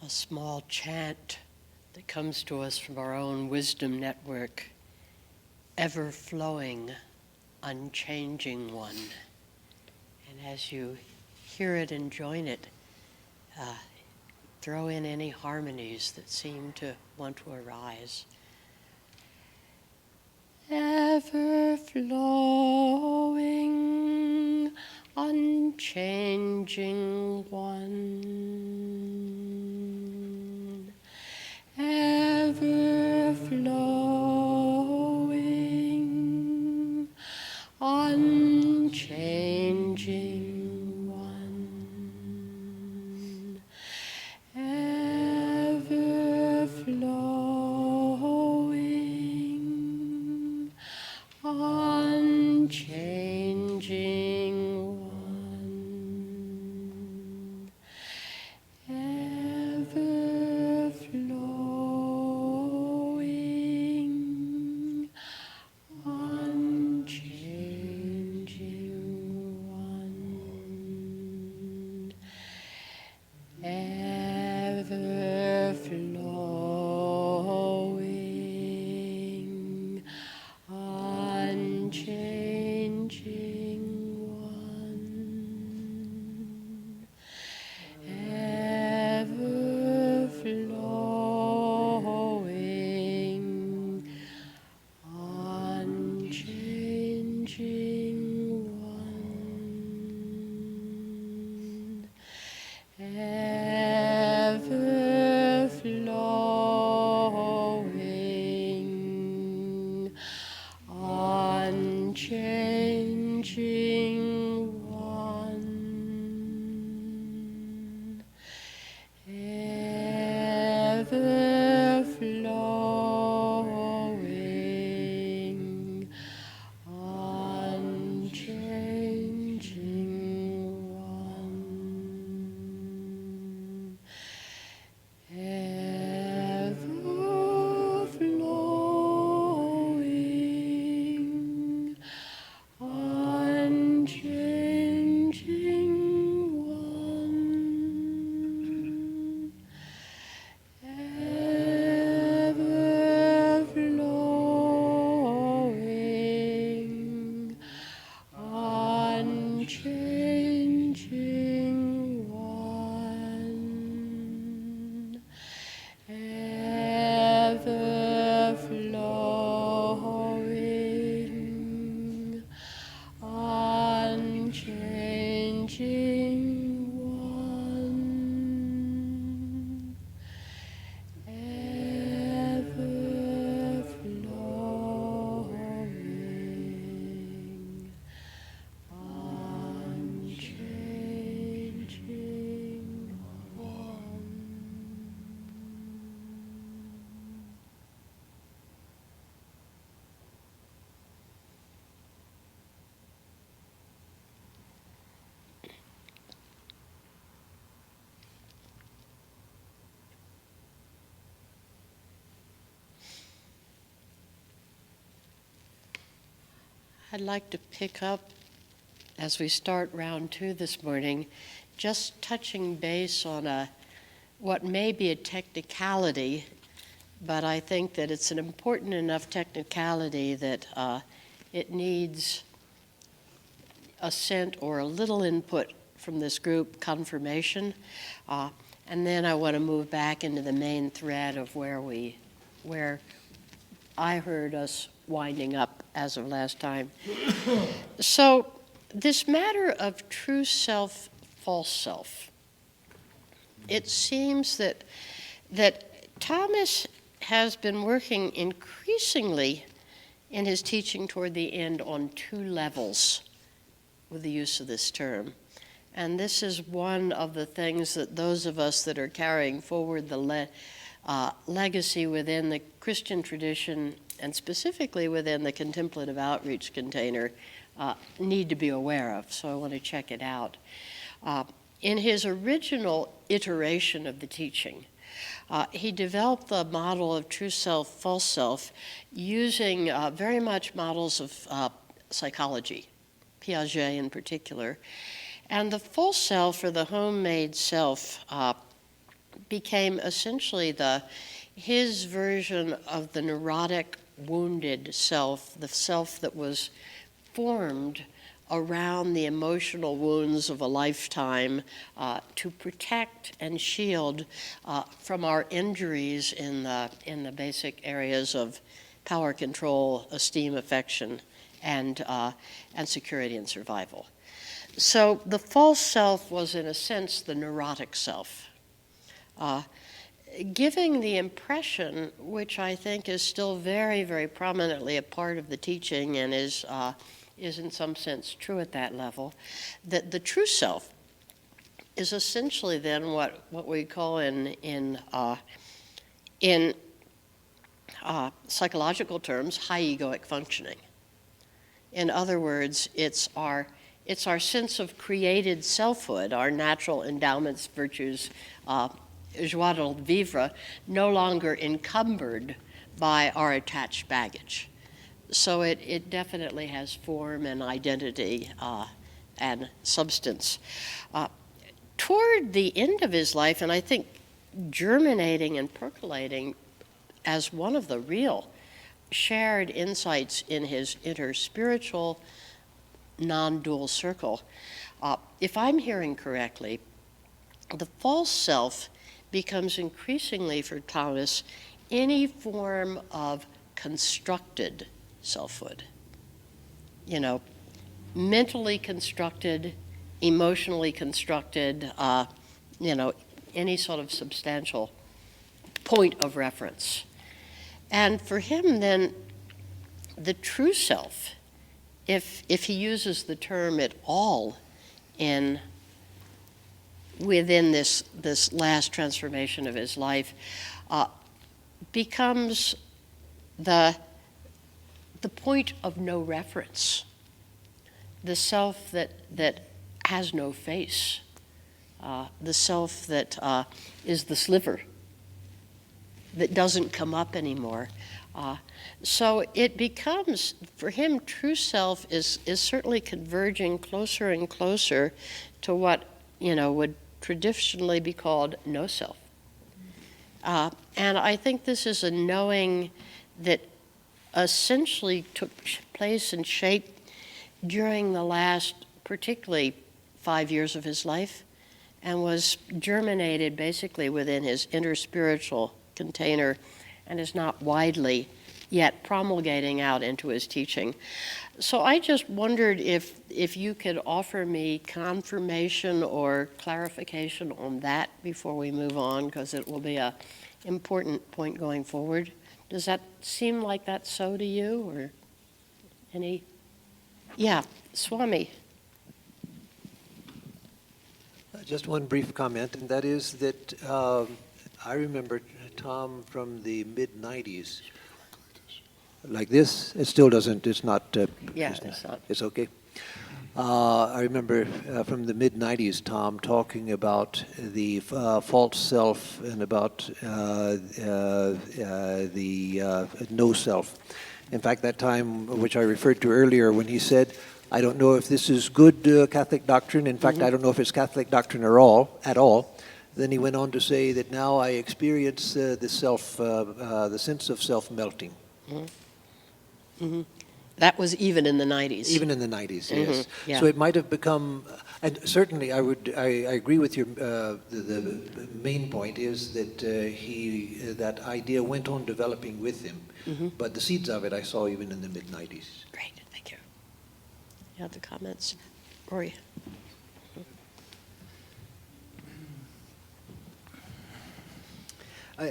A small chant that comes to us from our own wisdom network, ever-flowing, unchanging one. And as you hear it and join it, throw in any harmonies that seem to want to arise. Ever-flowing, unchanging one, ever-flowing, unchanging one, ever-flowing, unchanging one, ever-flowing, unchanging one, ever-flowing, unchanging one, ever-flowing, unchanging one, ever-flowing, unchanging one, ever-flowing, unchanging one, ever-flowing, unchanging one, ever-flowing, unchanging one, ever-flowing, unchanging one, ever-flowing, unchanging one. I'd like to pick up, as we start round 2 this morning, just touching base on what may be a technicality, but I think that it's an important enough technicality that it needs assent or a little input from this group, confirmation. And then I want to move back into the main thread of where I heard us winding up as of last time. So this matter of true self, false self, it seems that Thomas has been working increasingly in his teaching toward the end on two levels with the use of this term. And this is one of the things that those of us that are carrying forward the legacy within the Christian tradition, and specifically within the contemplative outreach container, need to be aware of. So I want to check it out. In his original iteration of the teaching, he developed the model of true self, false self, using very much models of psychology, Piaget in particular. And the false self, or the homemade self, became essentially his version of the neurotic, wounded self, the self that was formed around the emotional wounds of a lifetime to protect and shield from our injuries in the basic areas of power, control, esteem, affection, and security and survival. So the false self was, in a sense, the neurotic self, giving the impression, which I think is still very, very prominently a part of the teaching and is in some sense true at that level, that the true self is essentially then what we call in psychological terms high egoic functioning. In other words, it's our sense of created selfhood, our natural endowments, virtues, joie de vivre, no longer encumbered by our attached baggage. So it definitely has form and identity and substance. Toward the end of his life, and I think germinating and percolating as one of the real shared insights in his interspiritual non-dual circle, if I'm hearing correctly, the false self becomes increasingly for Thomas any form of constructed selfhood. Mentally constructed, emotionally constructed, any sort of substantial point of reference. And for him then, the true self, if he uses the term at all within this last transformation of his life, becomes the point of no reference, the self that has no face, the self that is the sliver that doesn't come up anymore. So it becomes, for him, true self is certainly converging closer and closer to what would traditionally be called no self. And I think this is a knowing that essentially took place and shape during the last, particularly 5 years of his life, and was germinated basically within his interspiritual container and is not widely yet promulgating out into his teaching. So I just wondered if you could offer me confirmation or clarification on that before we move on, because it will be an important point going forward. Does that seem like that's so to you, or any? Yeah, Swami. Just one brief comment, and that is that I remember Tom from the mid-90s. Like this? It still doesn't, it's not... Yeah, it's not. It's okay. I remember from the mid-90s, Tom talking about the false self and about the no self. In fact, that time, which I referred to earlier, when he said, I don't know if this is good Catholic doctrine. In fact, I don't know if it's Catholic doctrine at all. Then he went on to say that now I experience the sense of self melting. Mm-hmm. Mm-hmm. That was even in the 90s. Even in the 90s, yes. Yeah. So it might have become, and certainly I agree with your, the main point is that that idea went on developing with him. Mm-hmm. But the seeds of it I saw even in the mid-90s. Great, thank you. You have the comments? Rory?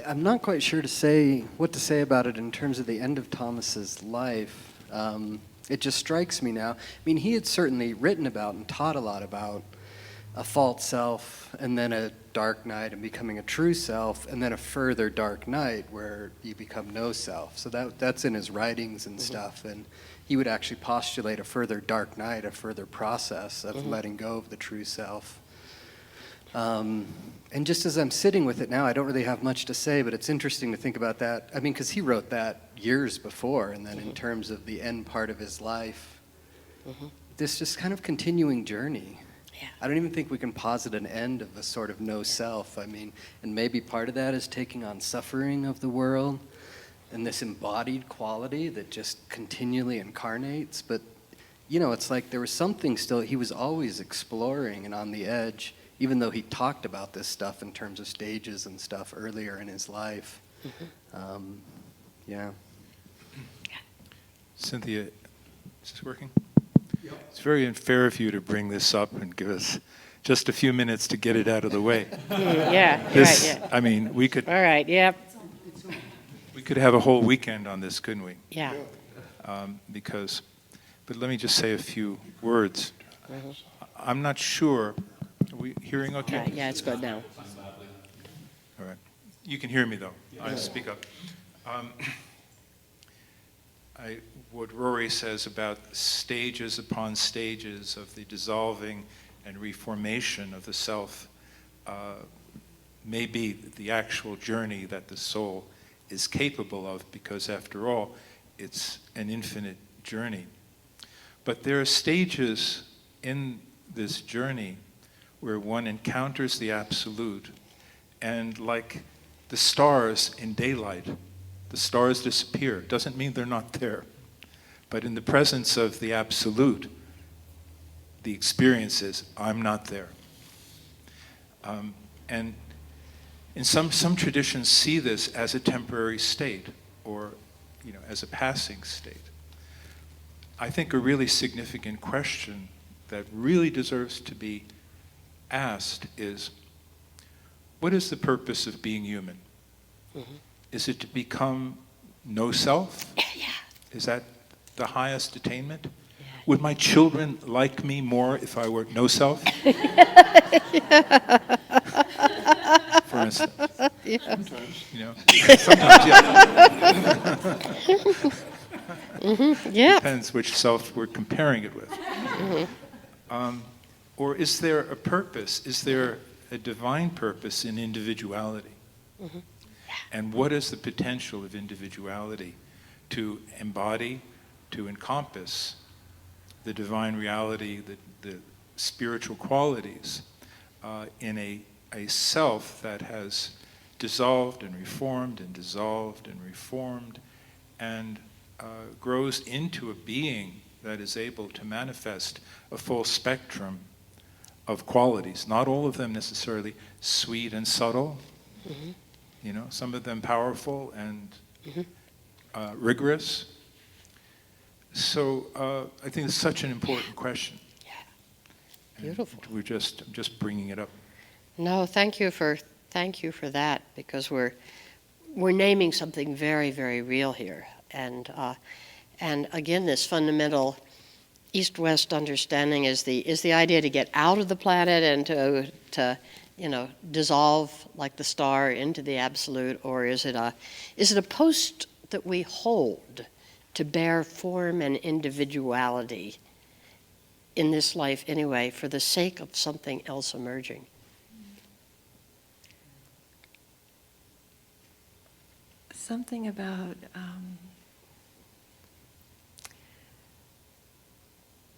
I'm not quite sure what to say about it in terms of the end of Thomas's life. It just strikes me now. I mean, he had certainly written about and taught a lot about a false self, and then a dark night, and becoming a true self, and then a further dark night where you become no self. So that's in his writings and stuff. And he would actually postulate a further dark night, a further process of letting go of the true self. And just as I'm sitting with it now, I don't really have much to say, but it's interesting to think about that. I mean, because he wrote that years before, and then in terms of the end part of his life, this just kind of continuing journey. Yeah. I don't even think we can posit an end of a sort of no self. I mean, and maybe part of that is taking on suffering of the world and this embodied quality that just continually incarnates. But, you know, it's like there was something still, he was always exploring and on the edge, even though he talked about this stuff in terms of stages and stuff earlier in his life. Yeah. Cynthia, is this working? Yep. It's very unfair of you to bring this up and give us just a few minutes to get it out of the way. Yeah, This, right, yeah. I mean, we could All right, yep. we could have a whole weekend on this, couldn't we? Yeah. But let me just say a few words. I'm not sure. Are we hearing okay? Yeah, it's good now. All right. You can hear me, though. I speak up. What Rory says about stages upon stages of the dissolving and reformation of the self may be the actual journey that the soul is capable of, because after all, it's an infinite journey. But there are stages in this journey where one encounters the absolute, and like the stars in daylight, the stars disappear. Doesn't mean they're not there. But in the presence of the absolute, the experience is, I'm not there. And in some traditions see this as a temporary state, or as a passing state. I think a really significant question that really deserves to be asked is, what is the purpose of being human? Is it to become no self? Yeah. Is that the highest attainment? Yeah. Would my children like me more if I were no self? For instance. Yeah. Sometimes, sometimes, yeah. Yeah. Depends which self we're comparing it with. Or is there a purpose? Is there a divine purpose in individuality? And what is the potential of individuality to embody, to encompass the divine reality, the spiritual qualities in a self that has dissolved and reformed and dissolved and reformed, and grows into a being that is able to manifest a full spectrum of qualities, not all of them necessarily sweet and subtle, some of them powerful and rigorous. So I think it's such an important question. Yeah. Beautiful. And I'm just bringing it up. No, thank you for that, because we're naming something very, very real here, and again, this fundamental East-West understanding is the idea to get out of the planet and to dissolve like the star into the absolute, or is it a post that we hold to bear form and individuality in this life anyway, for the sake of something else emerging? Something about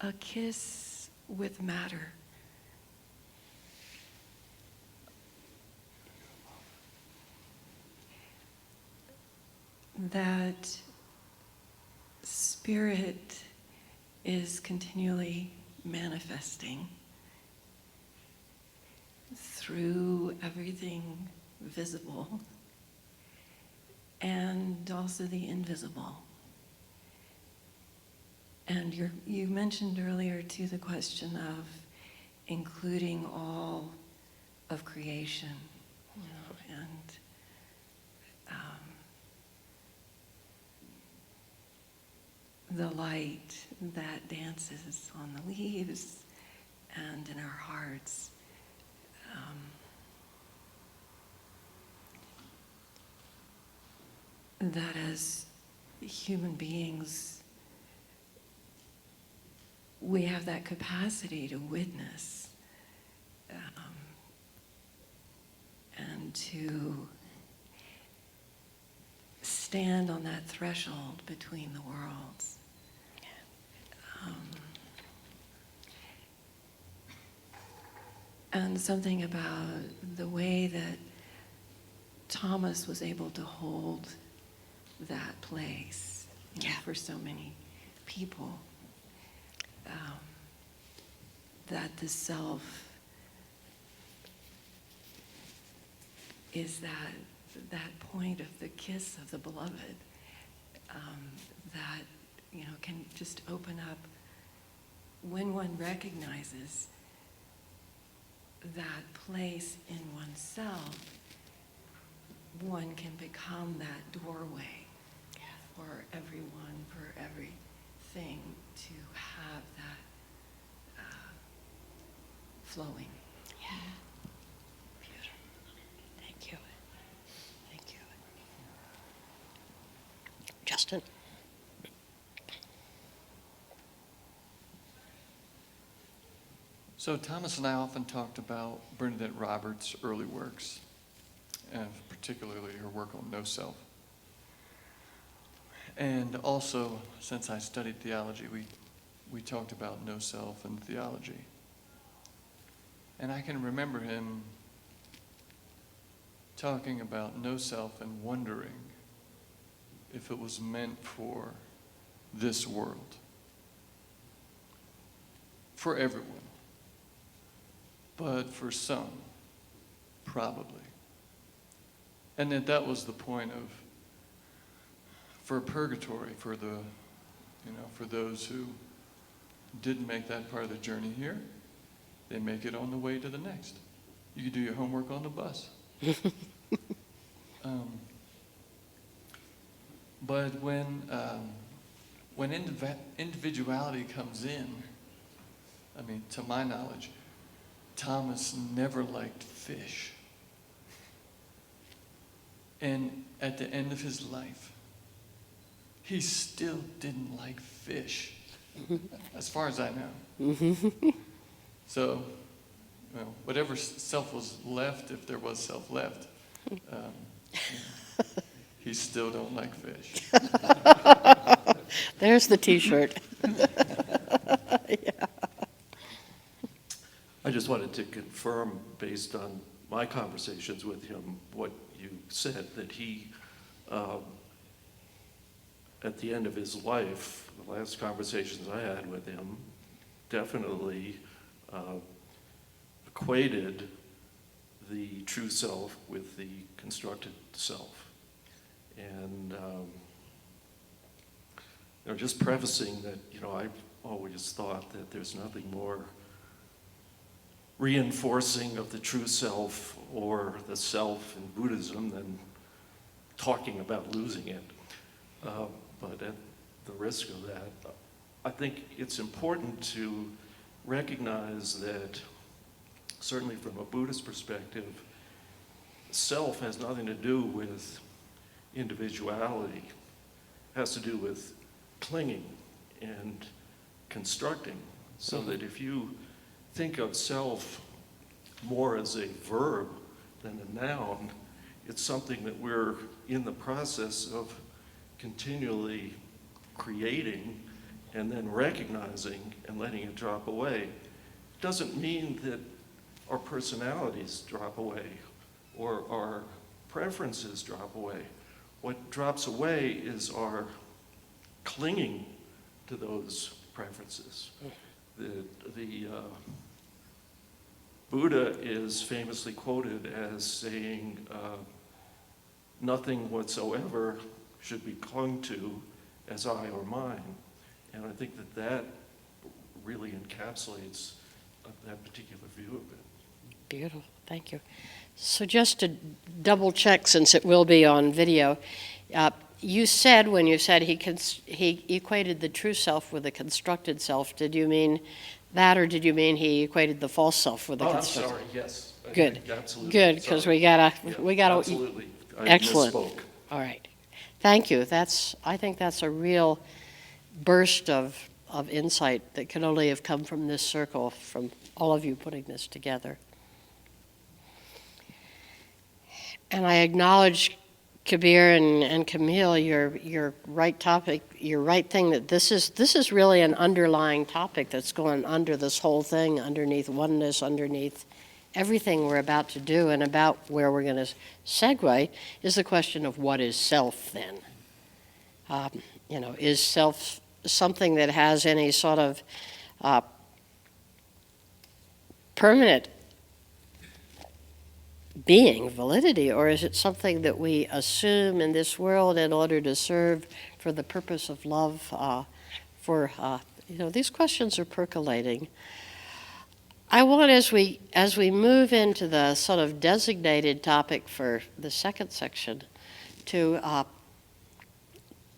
a kiss with matter. That spirit is continually manifesting through everything visible and also the invisible. And you mentioned earlier too the question of including all of creation, and the light that dances on the leaves and in our hearts. That as human beings, we have that capacity to witness and to stand on that threshold between the worlds. And something about the way that Thomas was able to hold that place, for so many people, that the self is that point of the kiss of the beloved, that can just open up when one recognizes that place in oneself. One can become that doorway for everyone, for everything, to have that flowing. Yeah. Beautiful. Thank you. Thank you. Justin? So Thomas and I often talked about Bernadette Roberts' early works, and particularly her work on no self. And also, since I studied theology, we talked about no self and theology. And I can remember him talking about no self and wondering if it was meant for this world, for everyone. But for some, probably. And that was the point for purgatory, for those who didn't make that part of the journey here, they make it on the way to the next. You can do your homework on the bus. But when individuality comes in, I mean, to my knowledge, Thomas never liked fish. And at the end of his life, he still didn't like fish, as far as I know. So, whatever self was left, if there was self left, he still don't like fish. There's the T-shirt. Yeah. I just wanted to confirm, based on my conversations with him, what you said, that he, at the end of his life, the last conversations I had with him, definitely equated the true self with the constructed self. And just prefacing that, I've always thought that there's nothing more reinforcing of the true self or the self in Buddhism than talking about losing it. But at the risk of that, I think it's important to recognize that, certainly from a Buddhist perspective, self has nothing to do with individuality. It has to do with clinging and constructing, so that if you think of self more as a verb than a noun, it's something that we're in the process of continually creating and then recognizing and letting it drop away. It doesn't mean that our personalities drop away or our preferences drop away. What drops away is our clinging to those preferences. The Buddha is famously quoted as saying, nothing whatsoever should be clung to as I or mine. And I think that really encapsulates that particular view of it. beautiful. Thank you. So just to double check, since it will be on video, you said when you said he equated the true self with the constructed self, did you mean that, or did you mean he equated the false self with the Oh, I'm constructed? sorry, yes. Good. Absolutely. Good, because Sorry. we gotta. Absolutely. I Excellent. misspoke. All right. Thank you. I think that's a real burst of insight that could only have come from this circle, from all of you putting this together. And I acknowledge, Kabir and Camille, your right topic, your right thing, that this is really an underlying topic that's going under this whole thing, underneath oneness, underneath everything we're about to do, and about where we're going to segue is the question of what is self then? Is self something that has any sort of permanent being, validity, or is it something that we assume in this world in order to serve for the purpose of love? These questions are percolating. I want, as we move into the sort of designated topic for the second section, to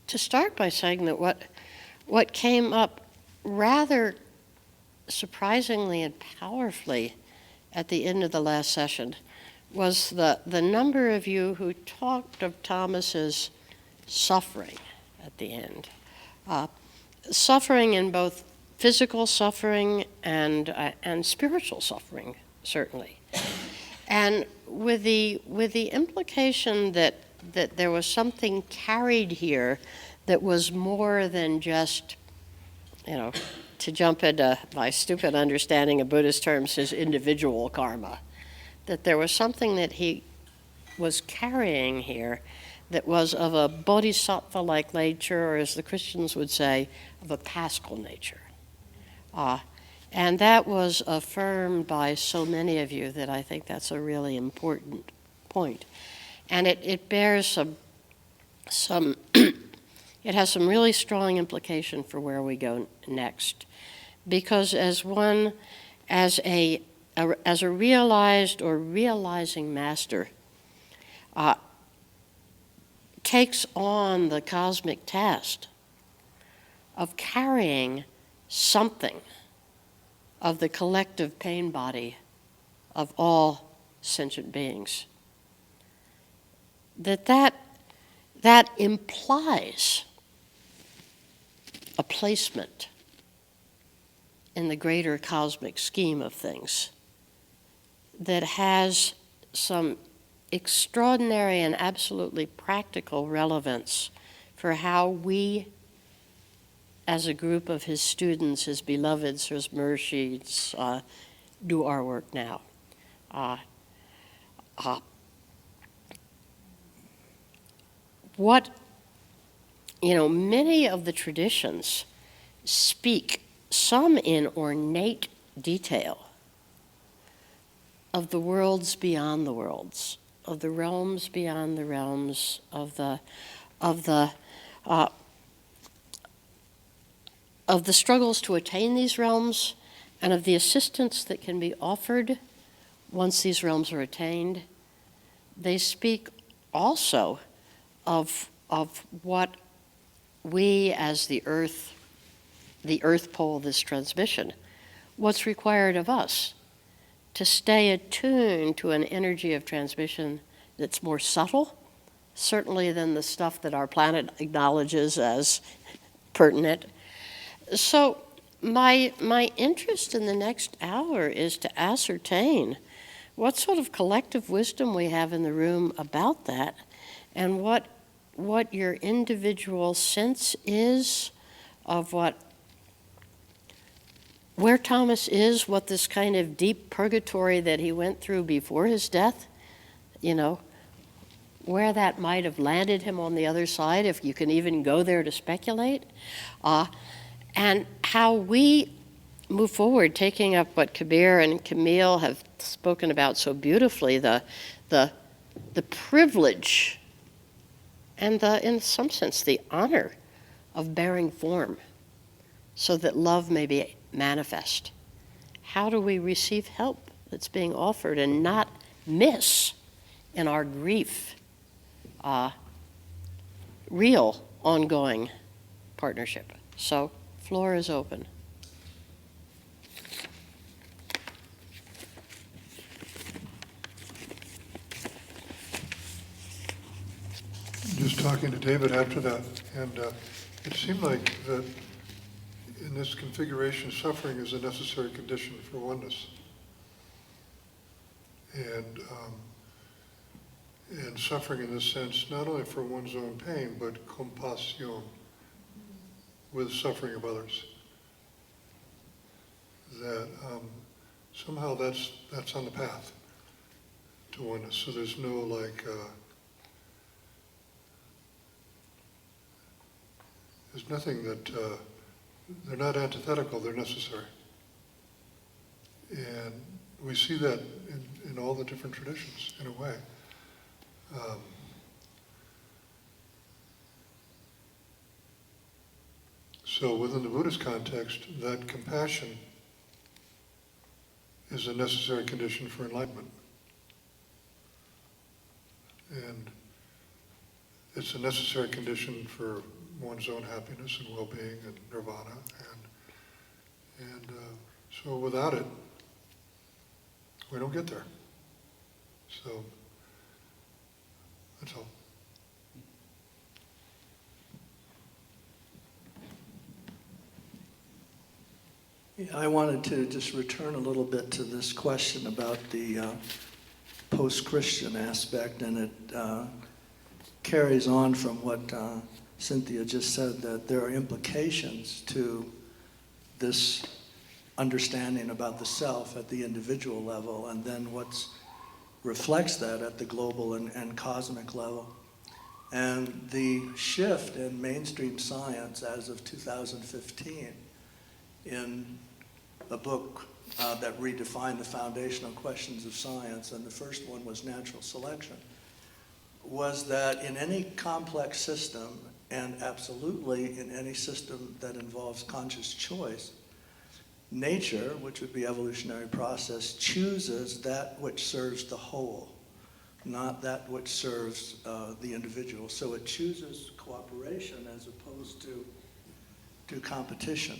start by saying that what came up rather surprisingly and powerfully at the end of the last session was the number of you who talked of Thomas's suffering at the end. Suffering in both physical suffering and spiritual suffering, certainly. And with the implication that there was something carried here that was more than just, to jump into my stupid understanding of Buddhist terms, his individual karma. That there was something that he was carrying here that was of a bodhisattva-like nature, or as the Christians would say, of a paschal nature. And that was affirmed by so many of you that I think that's a really important point. And it bears some it has some really strong implication for where we go next. Because as a realized or realizing master takes on the cosmic task of carrying something of the collective pain body of all sentient beings, that implies a placement in the greater cosmic scheme of things that has some extraordinary and absolutely practical relevance for how we, as a group of his students, his beloveds, his Mershis, do our work now. Many of the traditions speak, some in ornate detail, of the worlds beyond the worlds, of the realms beyond the realms, of the struggles to attain these realms, and of the assistance that can be offered once these realms are attained. They speak also of what we, as the earth pole of this transmission, what's required of us to stay attuned to an energy of transmission that's more subtle, certainly than the stuff that our planet acknowledges as pertinent. So my interest in the next hour is to ascertain what sort of collective wisdom we have in the room about that, and what your individual sense is of where Thomas is, what this kind of deep purgatory that he went through before his death, where that might have landed him on the other side, if you can even go there to speculate, and how we move forward, taking up what Kabir and Camille have spoken about so beautifully, the privilege and in some sense, the honor of bearing form so that love may be manifest. How do we receive help that's being offered and not miss in our grief real ongoing partnership. So, floor is open. Just talking to David after that, and it seemed like that in this configuration, suffering is a necessary condition for oneness. And suffering in this sense, not only for one's own pain, but compassion with suffering of others. That somehow that's on the path to oneness. So there's no there's nothing that, they're not antithetical, they're necessary. And we see that in all the different traditions, in a way. So within the Buddhist context, that compassion is a necessary condition for enlightenment. And it's a necessary condition for one's own happiness and well-being and nirvana. And so without it, we don't get there. So that's all. Yeah, I wanted to just return a little bit to this question about the post-Christian aspect, and it carries on from what Cynthia just said, that there are implications to this understanding about the self at the individual level, and then what reflects that at the global and cosmic level. And the shift in mainstream science as of 2015 in a book that redefined the foundational questions of science, and the first one was natural selection, was that in any complex system, and absolutely in any system that involves conscious choice, nature, which would be evolutionary process, chooses that which serves the whole, not that which serves the individual. So it chooses cooperation as opposed to competition.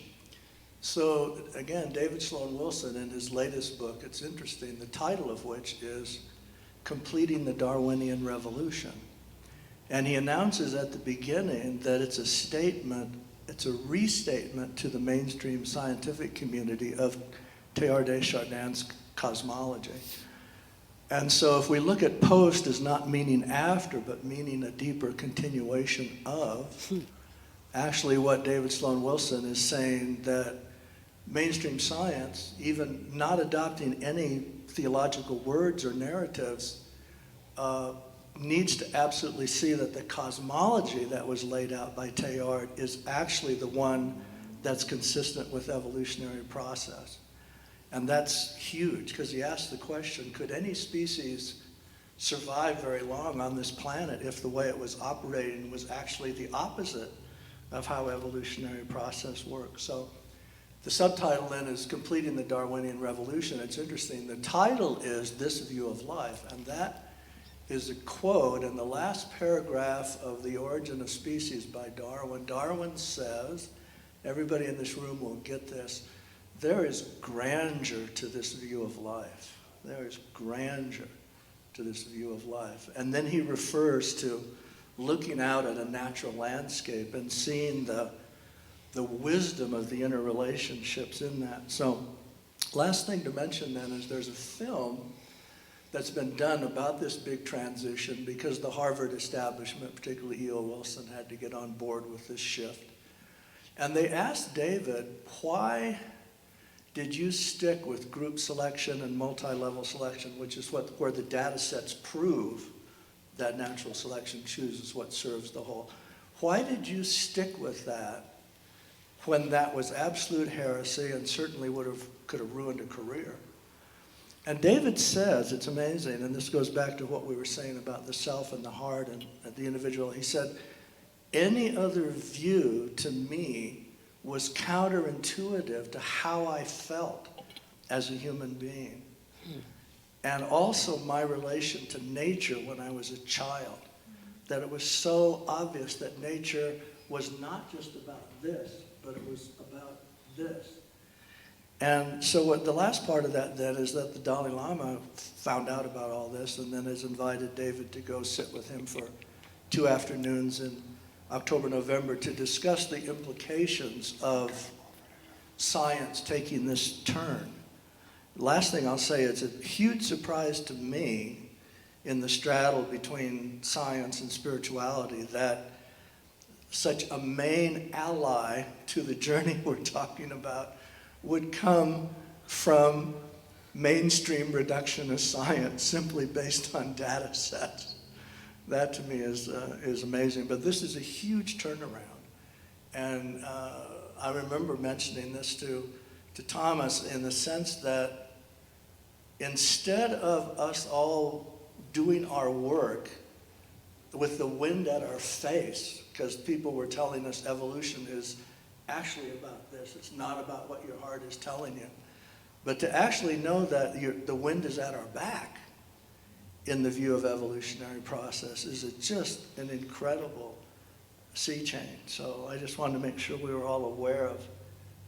So again, David Sloan Wilson, in his latest book, it's interesting, the title of which is Completing the Darwinian Revolution. And he announces at the beginning that it's a statement, it's a restatement to the mainstream scientific community of Teilhard de Chardin's cosmology. And so if we look at post as not meaning after, but meaning a deeper continuation of, actually what David Sloan Wilson is saying, that mainstream science, even not adopting any theological words or narratives, needs to absolutely see that the cosmology that was laid out by Teilhard is actually the one that's consistent with evolutionary process. And that's huge, because he asked the question, could any species survive very long on this planet if the way it was operating was actually the opposite of how evolutionary process works? So the subtitle then is Completing the Darwinian Revolution. It's interesting. The title is This View of Life, and that is a quote in the last paragraph of The Origin of Species by Darwin. Darwin says, everybody in this room will get this, there is grandeur to this view of life. There is grandeur to this view of life. And then he refers to looking out at a natural landscape and seeing the wisdom of the interrelationships in that. So last thing to mention then is there's a film that's been done about this big transition, because the Harvard establishment, particularly E.O. Wilson, had to get on board with this shift. And they asked David, why did you stick with group selection and multi-level selection, which is where the data sets prove that natural selection chooses what serves the whole? Why did you stick with that when that was absolute heresy and certainly could have ruined a career? And David says, it's amazing, and this goes back to what we were saying about the self and the heart and the individual. He said, any other view to me was counterintuitive to how I felt as a human being. and also my relation to nature when I was a child, that it was so obvious that nature was not just about this, but it was about this. And so what the last part of that then is that the Dalai Lama found out about all this and then has invited David to go sit with him for 2 afternoons in October, November to discuss the implications of science taking this turn. Last thing I'll say, it's a huge surprise to me in the straddle between science and spirituality that such a main ally to the journey we're talking about would come from mainstream reductionist science simply based on data sets. That to me is amazing. But this is a huge turnaround. And I remember mentioning this to Thomas in the sense that instead of us all doing our work with the wind at our face, because people were telling us evolution is actually about this, it's not about what your heart is telling you, but to actually know that the wind is at our back in the view of evolutionary process is just an incredible sea change. So I just wanted to make sure we were all aware of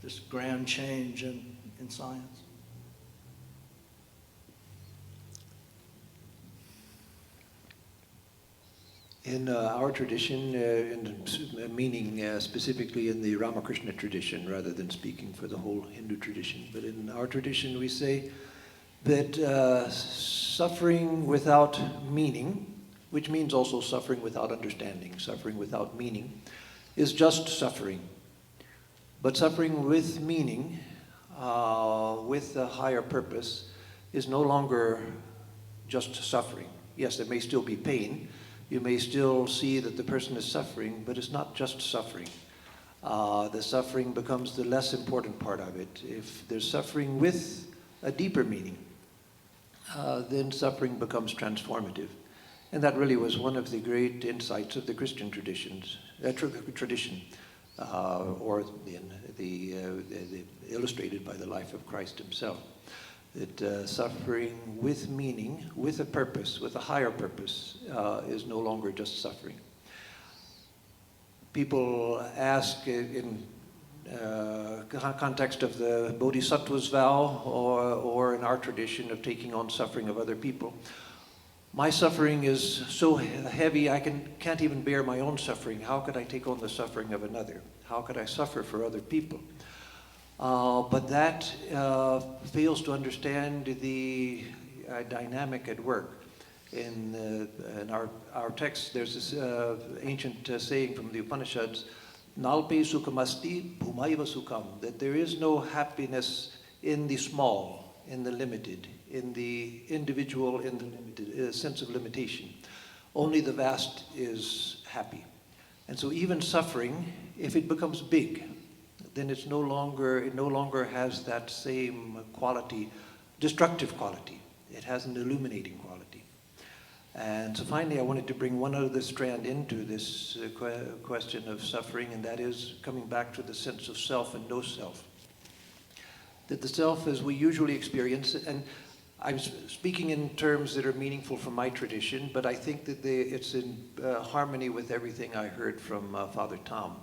this grand change in science. In our tradition, meaning specifically in the Ramakrishna tradition, rather than speaking for the whole Hindu tradition, but in our tradition we say that suffering without meaning, which means also suffering without understanding, suffering without meaning, is just suffering. But suffering with meaning, with a higher purpose, is no longer just suffering. Yes, there may still be pain. You may still see that the person is suffering, but it's not just suffering. The suffering becomes the less important part of it. If there's suffering with a deeper meaning, then suffering becomes transformative. And that really was one of the great insights of the Christian tradition, or the illustrated by the life of Christ himself. That suffering with meaning, with a purpose, with a higher purpose, is no longer just suffering. People ask in context of the Bodhisattva's vow, or in our tradition of taking on suffering of other people, my suffering is so heavy I can't even bear my own suffering. How could I take on the suffering of another? How could I suffer for other people? But that fails to understand the dynamic at work. In our text, there's this ancient saying from the Upanishads, Nalpe sukhamasti bhumaiva sukham, that there is no happiness in the small, in the limited, in the individual, in the limited sense of limitation. Only the vast is happy. And so even suffering, if it becomes big, then it no longer has that same quality, destructive quality. It has an illuminating quality. And so finally I wanted to bring one other strand into this question of suffering, and that is coming back to the sense of self and no self. That the self as we usually experience it, and I'm speaking in terms that are meaningful from my tradition, but I think that it's in harmony with everything I heard from Father Tom.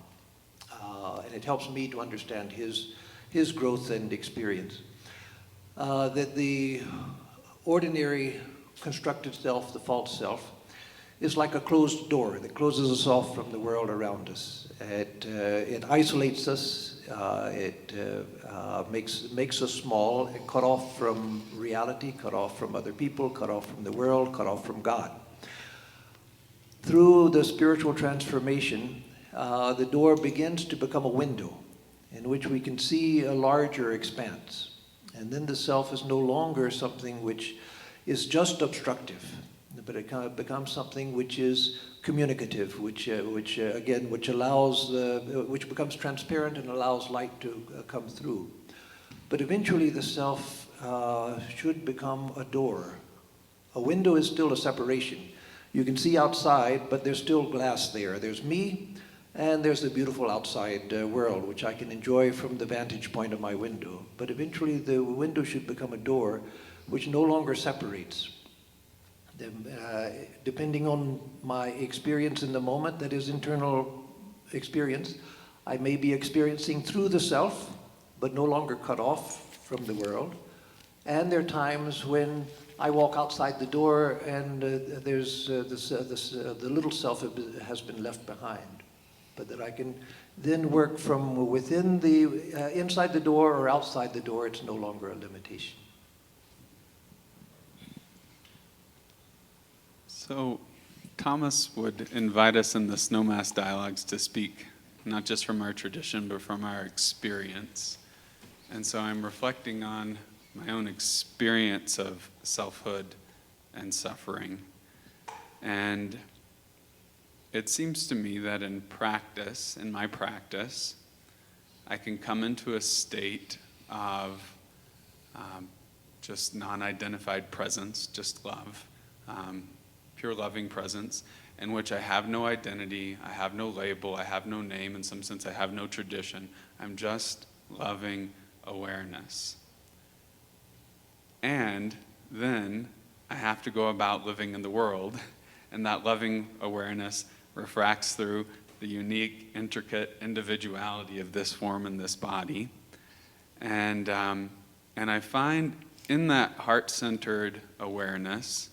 And it helps me to understand his growth and experience. That the ordinary constructed self, the false self, is like a closed door that closes us off from the world around us. It isolates us, it makes us small and cut off from reality, cut off from other people, cut off from the world, cut off from God. Through the spiritual transformation, the door begins to become a window in which we can see a larger expanse. And then the self is no longer something which is just obstructive, but it kind of becomes something which is communicative, which allows, which becomes transparent and allows light to come through. But eventually the self should become a door. A window is still a separation. You can see outside, but there's still glass there. There's me, and there's the beautiful outside world, which I can enjoy from the vantage point of my window. But eventually the window should become a door which no longer separates. Depending on my experience in the moment, that is internal experience, I may be experiencing through the self, but no longer cut off from the world. And there are times when I walk outside the door and the little self has been left behind, but that I can then work from within the, inside the door or outside the door. It's no longer a limitation. So Thomas would invite us in the Snowmass dialogues to speak, not just from our tradition, but from our experience. And so I'm reflecting on my own experience of selfhood and suffering. And it seems to me that in practice, in my practice, I can come into a state of just non-identified presence, just love, pure loving presence, in which I have no identity, I have no label, I have no name, in some sense I have no tradition. I'm just loving awareness. And then I have to go about living in the world, and that loving awareness refracts through the unique, intricate individuality of this form and this body. And I find in that heart-centered awareness,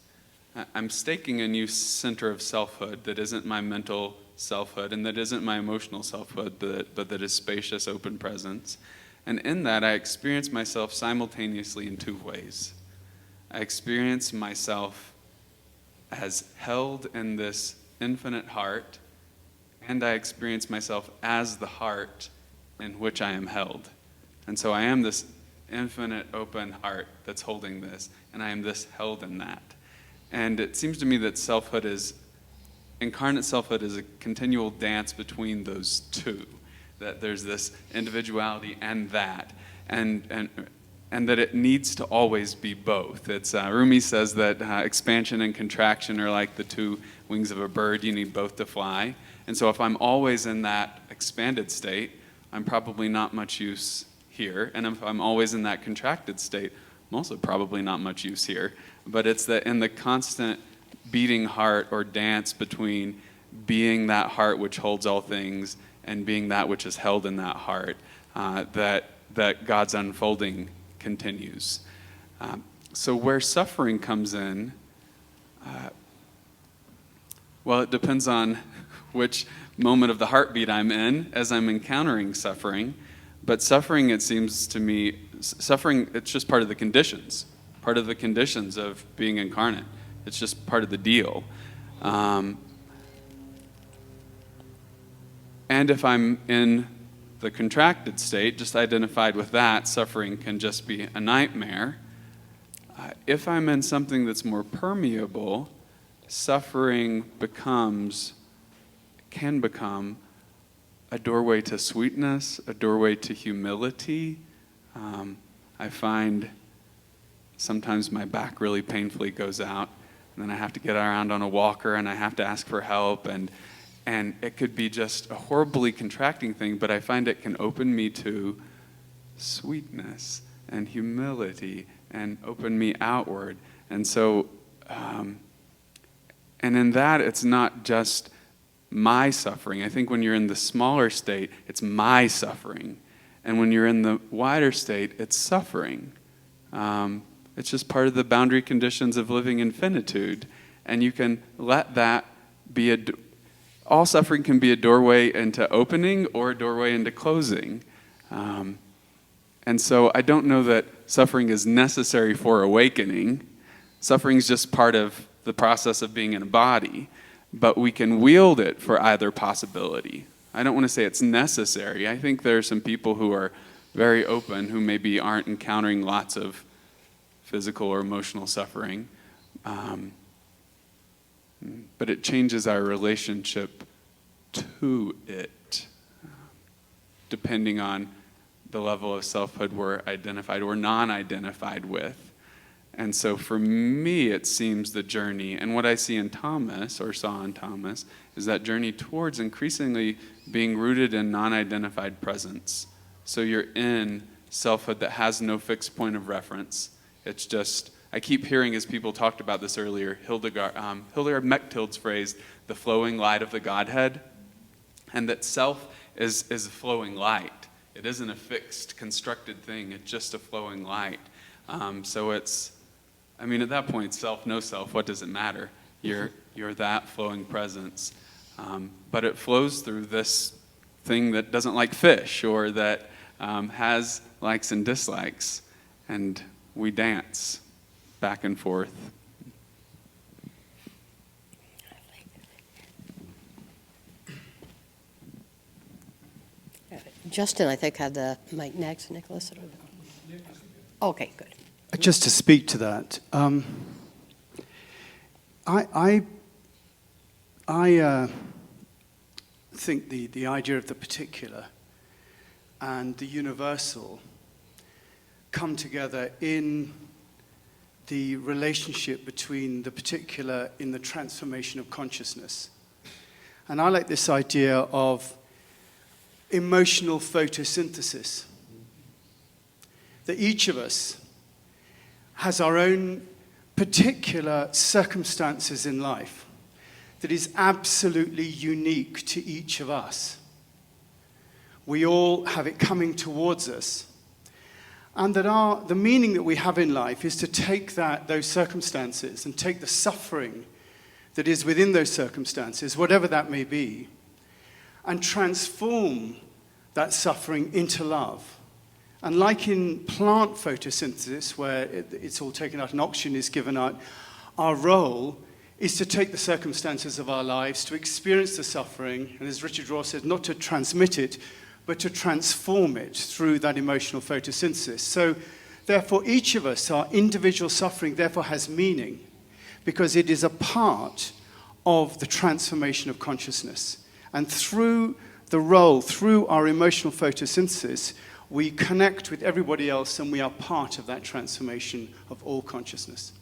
I'm staking a new center of selfhood that isn't my mental selfhood and that isn't my emotional selfhood, but that is spacious, open presence. And in that, I experience myself simultaneously in two ways. I experience myself as held in this infinite heart, and I experience myself as the heart in which I am held. And so I am this infinite open heart that's holding this, and I am this held in that. And it seems to me that incarnate selfhood is a continual dance between those two, that there's this individuality and that, and that it needs to always be both. It's Rumi says that expansion and contraction are like the two wings of a bird. You need both to fly. And so if I'm always in that expanded state, I'm probably not much use here. And if I'm always in that contracted state, I'm also probably not much use here. But it's that in the constant beating heart or dance between being that heart which holds all things and being that which is held in that heart, that God's unfolding continues. So where suffering comes in, well, it depends on which moment of the heartbeat I'm in as I'm encountering suffering. But suffering, it seems to me, it's just part of the conditions of being incarnate. It's just part of the deal. And if I'm in the contracted state, just identified with that, suffering can just be a nightmare. If I'm in something that's more permeable, suffering can become a doorway to sweetness, a doorway to humility. I find sometimes my back really painfully goes out, and then I have to get around on a walker, and I have to ask for help, and it could be just a horribly contracting thing, but I find it can open me to sweetness and humility and open me outward. And so, and in that, it's not just my suffering. I think when you're in the smaller state, it's my suffering. And when you're in the wider state, it's suffering. It's just part of the boundary conditions of living in finitude. And you can let that be all suffering can be a doorway into opening or a doorway into closing. And so I don't know that suffering is necessary for awakening. Suffering is just part of the process of being in a body. But we can wield it for either possibility. I don't want to say it's necessary. I think there are some people who are very open who maybe aren't encountering lots of physical or emotional suffering. But it changes our relationship to it, depending on the level of selfhood we're identified or non-identified with. And so for me, it seems the journey, and what I see in Thomas, or saw in Thomas, is that journey towards increasingly being rooted in non-identified presence. So you're in selfhood that has no fixed point of reference. It's just I keep hearing, as people talked about this earlier, Hildegard Mechtild's phrase, the flowing light of the Godhead, and that self is a flowing light. It isn't a fixed, constructed thing. It's just a flowing light. So it's, I mean, at that point, self, no self, what does it matter? You're that flowing presence. But it flows through this thing that doesn't like fish, or that has likes and dislikes. And we dance back and forth. Justin, I think, had the mic next. Nicholas? Okay, good. Just to speak to that, I think the idea of the particular and the universal come together in the relationship between the particular in the transformation of consciousness. And I like this idea of emotional photosynthesis, that each of us has our own particular circumstances in life that is absolutely unique to each of us. We all have it coming towards us. And that the meaning that we have in life is to take those circumstances and take the suffering that is within those circumstances, whatever that may be, and transform that suffering into love. And like in plant photosynthesis, where it's all taken out and oxygen is given out, our role is to take the circumstances of our lives, to experience the suffering, and as Richard Rohr said, not to transmit it, but to transform it through that emotional photosynthesis. So, therefore, each of us, our individual suffering, therefore has meaning, because it is a part of the transformation of consciousness. And through our emotional photosynthesis, we connect with everybody else, and we are part of that transformation of all consciousness.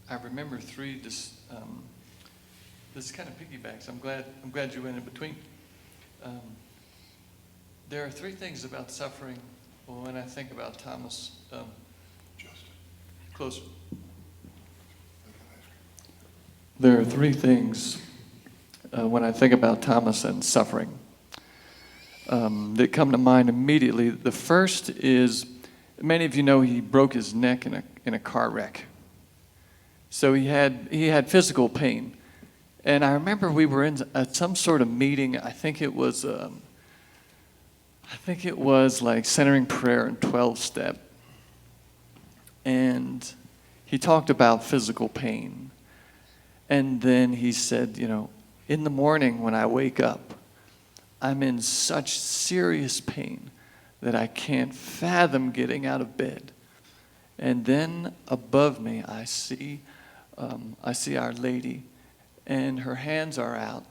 I remember three. This kind of piggybacks. I'm glad you went in between. There are three things about suffering when I think about Thomas. Closer. There are three things when I think about Thomas and suffering that come to mind immediately. The first is, many of you know he broke his neck in a car wreck. So he had physical pain. And I remember we were at some sort of meeting. I think it was like centering prayer and 12-step. And he talked about physical pain. And then he said, in the morning when I wake up, I'm in such serious pain that I can't fathom getting out of bed. And then above me, I see Our Lady, and her hands are out,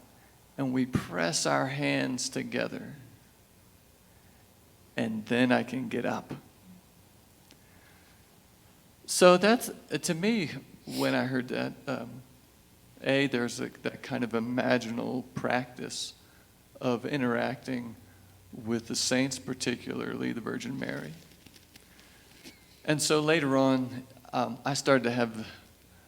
and we press our hands together, and then I can get up. So that's, to me, when I heard that, there's that kind of imaginal practice of interacting with the saints, particularly the Virgin Mary. And so later on, I started to have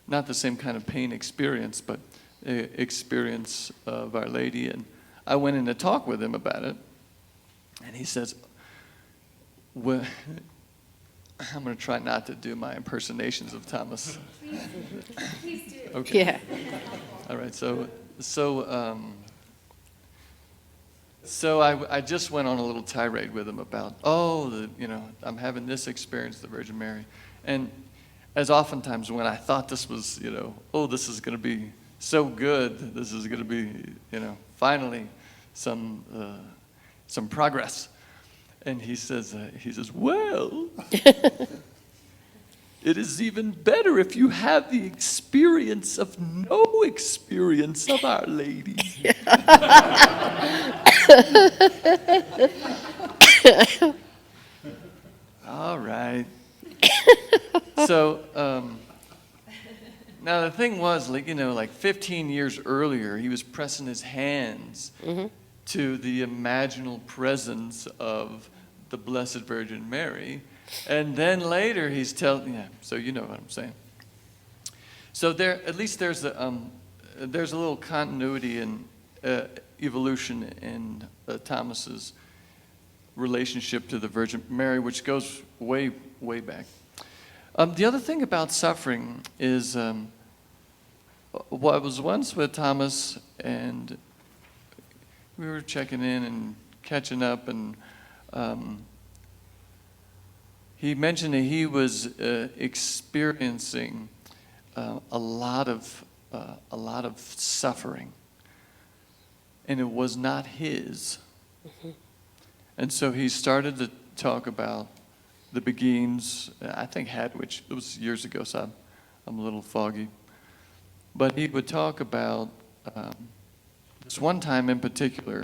not the same kind of pain experience, but experience of Our Lady. And I went in to talk with him about it. And he says, well, I'm going to try not to do my impersonations of Thomas. Please do. Okay. Yeah. All right. So I just went on a little tirade with him about, I'm having this experience with the Virgin Mary. And as oftentimes when I thought this was, this is going to be so good, this is going to be, finally some progress. And he says, well, it is even better if you have the experience of no experience of Our Lady. All right. So now the thing was, like 15 years earlier, he was pressing his hands to the imaginal presence of the Blessed Virgin Mary. And then later he's telling, yeah, so you know what I'm saying. So there, at least there's a little continuity and evolution in Thomas's relationship to the Virgin Mary, which goes way, way back. The other thing about suffering is, I was once with Thomas, and we were checking in and catching up, and he mentioned that he was experiencing a lot of suffering, and it was not his. Mm-hmm. And so he started to talk about the Beguines, I think Hadwich, it was years ago, so I'm a little foggy. But he would talk about this one time in particular,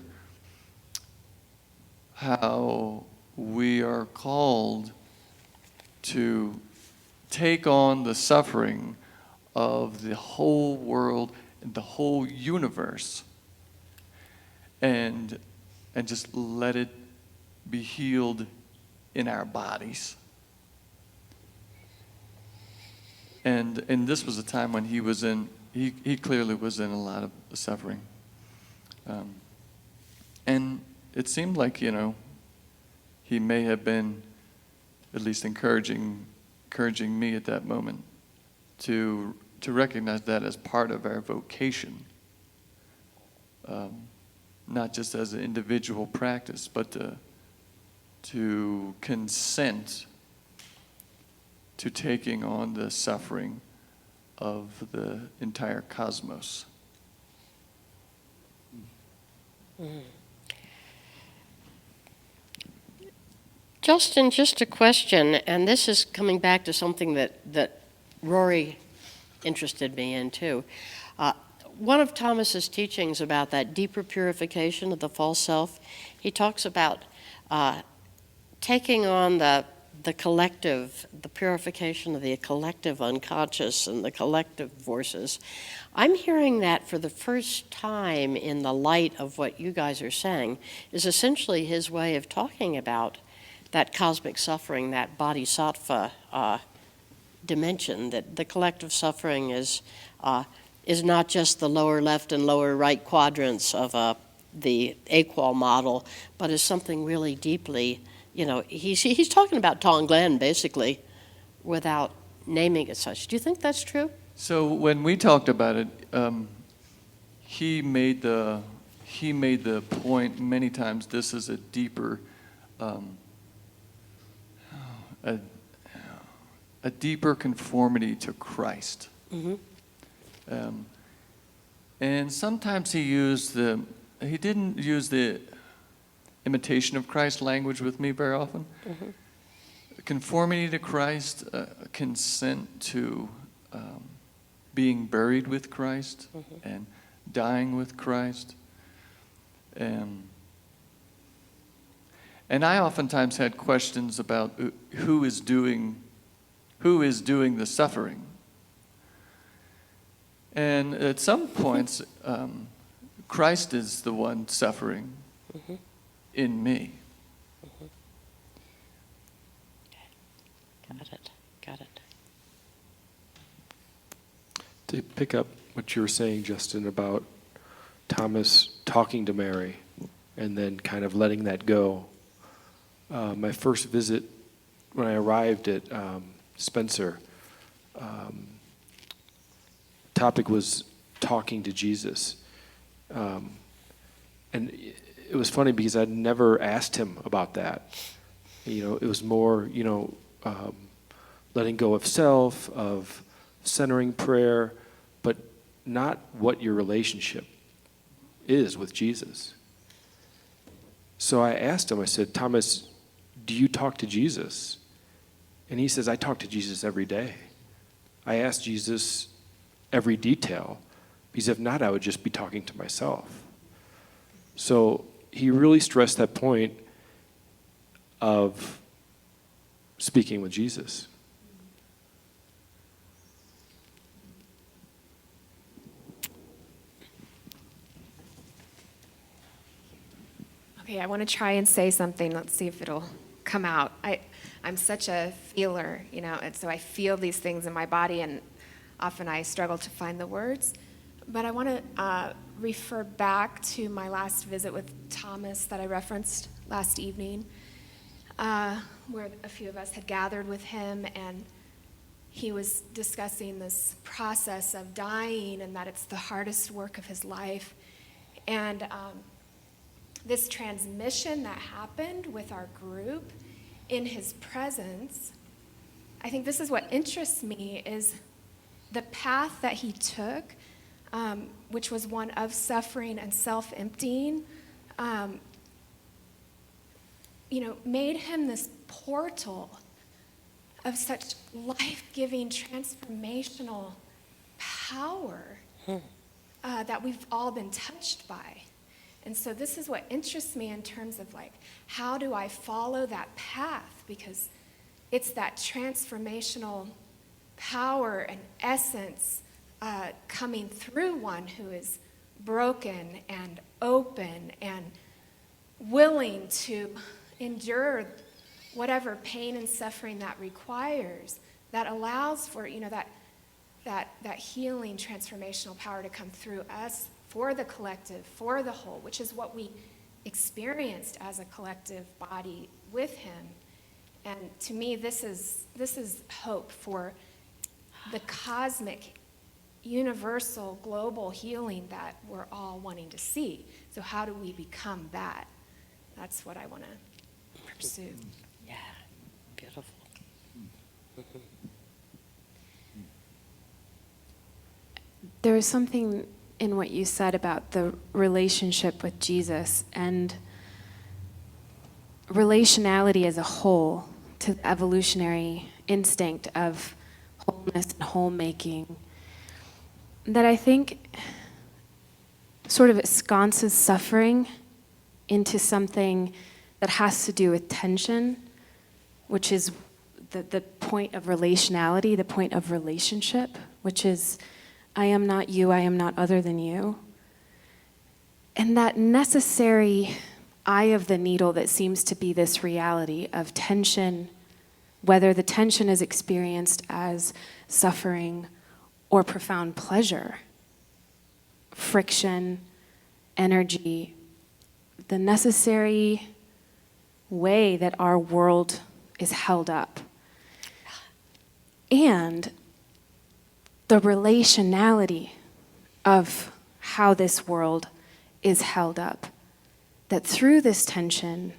how we are called to take on the suffering of the whole world and the whole universe, and just let it be healed in our bodies. And this was a time when he was he clearly was in a lot of suffering. And it seemed like, he may have been at least encouraging me at that moment to recognize that as part of our vocation, not just as an individual practice, but to consent to taking on the suffering of the entire cosmos. Mm. Justin, just a question, and this is coming back to something that Rory interested me in too. One of Thomas's teachings about that deeper purification of the false self, he talks about taking on the collective, the purification of the collective unconscious and the collective forces. I'm hearing that for the first time in the light of what you guys are saying is essentially his way of talking about that cosmic suffering, that bodhisattva dimension, that the collective suffering is not just the lower left and lower right quadrants of the AQUAL model, but is something really deeply, he's talking about Tonglen basically without naming it such. Do you think that's true? So when we talked about it, he made the point many times. This is a deeper, a deeper conformity to Christ. Mm-hmm. And sometimes he didn't use the imitation of Christ language with me very often. Mm-hmm. Conformity to Christ, consent to being buried with Christ, mm-hmm. and dying with Christ. And I oftentimes had questions about who is doing the suffering. And at some points, Christ is the one suffering, mm-hmm. in me. Mm-hmm. Got it. To pick up what you were saying, Justin, about Thomas talking to Mary and then kind of letting that go. My first visit, when I arrived at Spencer, topic was talking to Jesus. And it was funny because I'd never asked him about that. It was more, letting go of self, of centering prayer, but not what your relationship is with Jesus. So I asked him, I said, Thomas, do you talk to Jesus? And he says, I talk to Jesus every day. I ask Jesus every detail, because if not, I would just be talking to myself. So he really stressed that point of speaking with Jesus. I want to try and say something. Let's see if it'll come out. I'm such a feeler, and so I feel these things in my body, and often I struggle to find the words. But I want to refer back to my last visit with Thomas that I referenced last evening, where a few of us had gathered with him, and he was discussing this process of dying and that it's the hardest work of his life. And this transmission that happened with our group in his presence, I think this is what interests me, is the path that he took, which was one of suffering and self-emptying, made him this portal of such life-giving, transformational power that we've all been touched by. And so this is what interests me in terms of how do I follow that path? Because it's that transformational power and essence coming through one who is broken and open and willing to endure whatever pain and suffering that requires, that allows for that healing transformational power to come through us for the collective, for the whole, which is what we experienced as a collective body with him. And to me, this is hope for the cosmic, universal, global healing that we're all wanting to see. So how do we become that? That's what I want to pursue. Yeah, beautiful. There was something in what you said about the relationship with Jesus and relationality as a whole to the evolutionary instinct of wholeness and whole-making that I think sort of ensconces suffering into something that has to do with tension, which is the point of relationality, the point of relationship, which is I am not you, I am not other than you. And that necessary eye of the needle that seems to be this reality of tension, whether the tension is experienced as suffering or profound pleasure, friction, energy, the necessary way that our world is held up. And the relationality of how this world is held up. That through this tension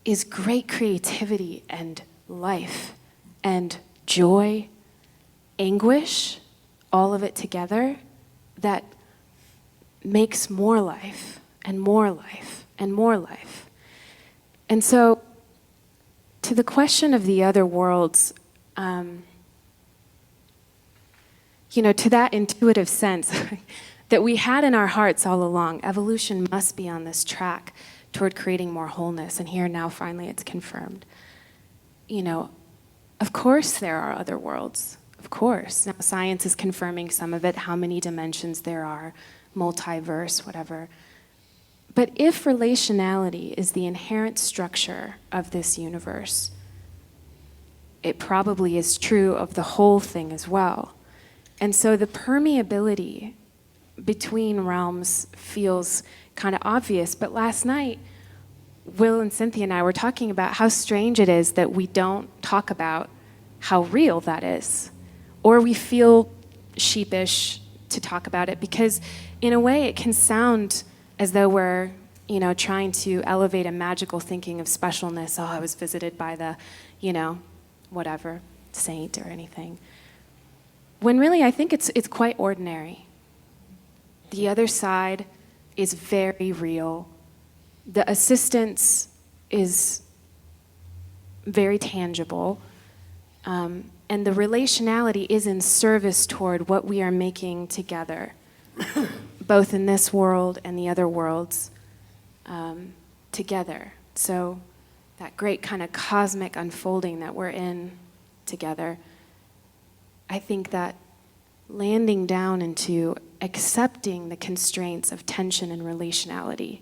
is great creativity and life and joy, anguish, all of it together, that makes more life and more life and more life. And so, to the question of the other worlds, to that intuitive sense that we had in our hearts all along, evolution must be on this track toward creating more wholeness, and here now finally it's confirmed. Of course there are other worlds, of course. Now science is confirming some of it, how many dimensions there are, multiverse, whatever. But if relationality is the inherent structure of this universe, it probably is true of the whole thing as well. And so the permeability between realms feels kind of obvious. But last night, Will and Cynthia and I were talking about how strange it is that we don't talk about how real that is. Or we feel sheepish to talk about it because in a way it can sound as though we're trying to elevate a magical thinking of specialness. Oh, I was visited by the, whatever, saint or anything. When really I think it's quite ordinary. The other side is very real. The assistance is very tangible. And the relationality is in service toward what we are making together, both in this world and the other worlds together. So that great kind of cosmic unfolding that we're in together, I think that landing down into accepting the constraints of tension and relationality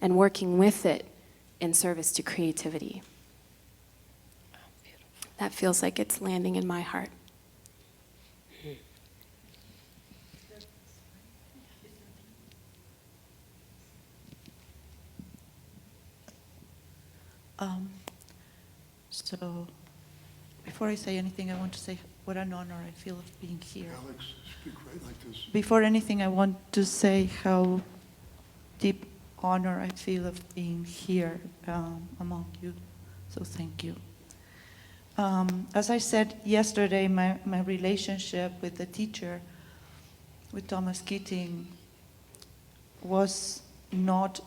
and working with it in service to creativity. That feels like it's landing in my heart. So, before I say anything, I want to say what an honor I feel of being here. Alex, speak right like this. Before anything, I want to say how deep honor I feel of being here among you. So thank you. As I said yesterday, my relationship with the teacher, with Thomas Keating, was not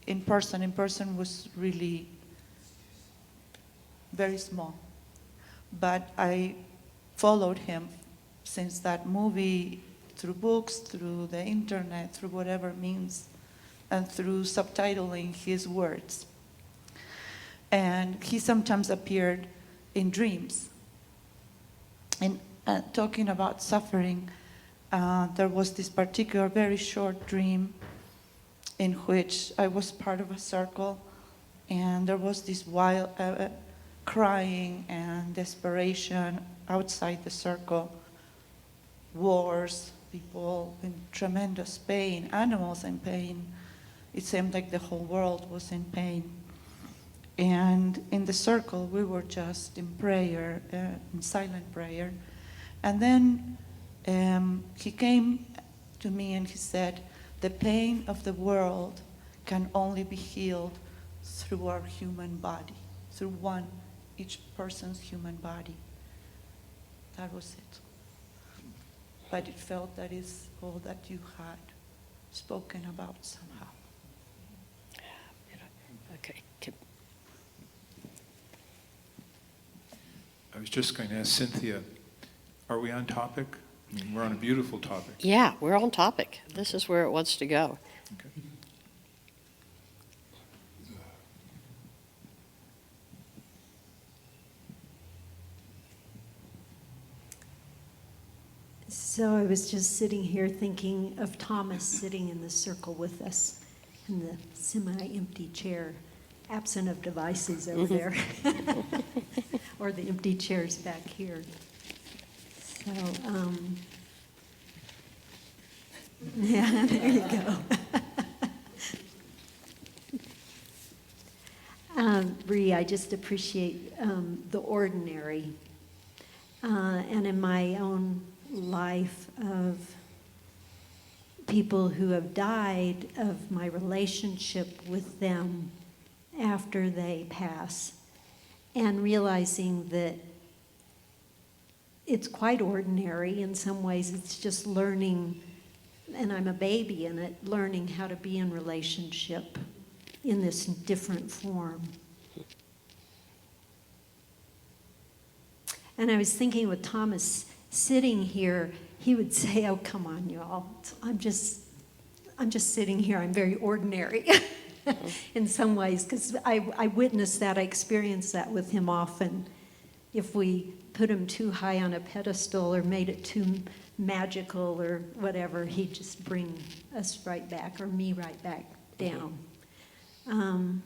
in person. In person was really very small. But I followed him since that movie, through books, through the internet, through whatever means, and through subtitling his words. And he sometimes appeared in dreams. And talking about suffering, there was this particular very short dream in which I was part of a circle, and there was this wild crying and desperation outside the circle, wars, people in tremendous pain, animals in pain. It seemed like the whole world was in pain. And in the circle, we were just in prayer, in silent prayer. And then he came to me and he said, the pain of the world can only be healed through our human body, through each person's human body. That was it. But it felt that is all that you had spoken about somehow. Okay. I was just going to ask Cynthia, are we on topic? I mean, we're on a beautiful topic. Yeah, we're on topic. This is where it wants to go. Okay. So I was just sitting here thinking of Thomas sitting in the circle with us in the semi-empty chair, absent of devices over there, or the empty chairs back here. So, yeah, there you go. Bree, I just appreciate the ordinary. And in my own life of people who have died, of my relationship with them after they pass, and realizing that it's quite ordinary. In some ways, it's just learning, and I'm a baby in it, learning how to be in relationship in this different form. And I was thinking with Thomas sitting here, he would say, oh, come on, y'all. I'm just sitting here. I'm very ordinary in some ways, because I witnessed that. I experienced that with him often. If we put him too high on a pedestal or made it too magical or whatever, he'd just bring us right back, or me right back down. And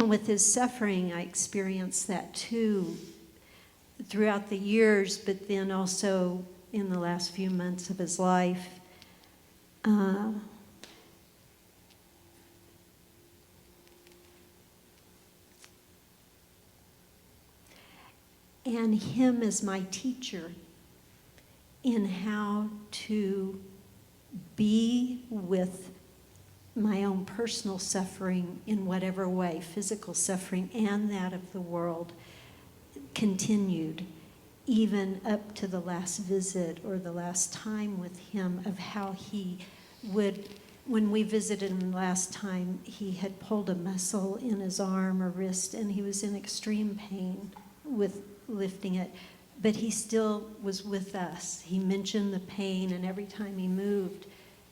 with his suffering, I experienced that too, throughout the years, but then also in the last few months of his life. And him as my teacher in how to be with my own personal suffering in whatever way, physical suffering and that of the world, continued even up to the last visit or the last time with him, of how he would, when we visited him last time, he had pulled a muscle in his arm or wrist and he was in extreme pain with lifting it, but he still was with us. He mentioned the pain, and every time he moved,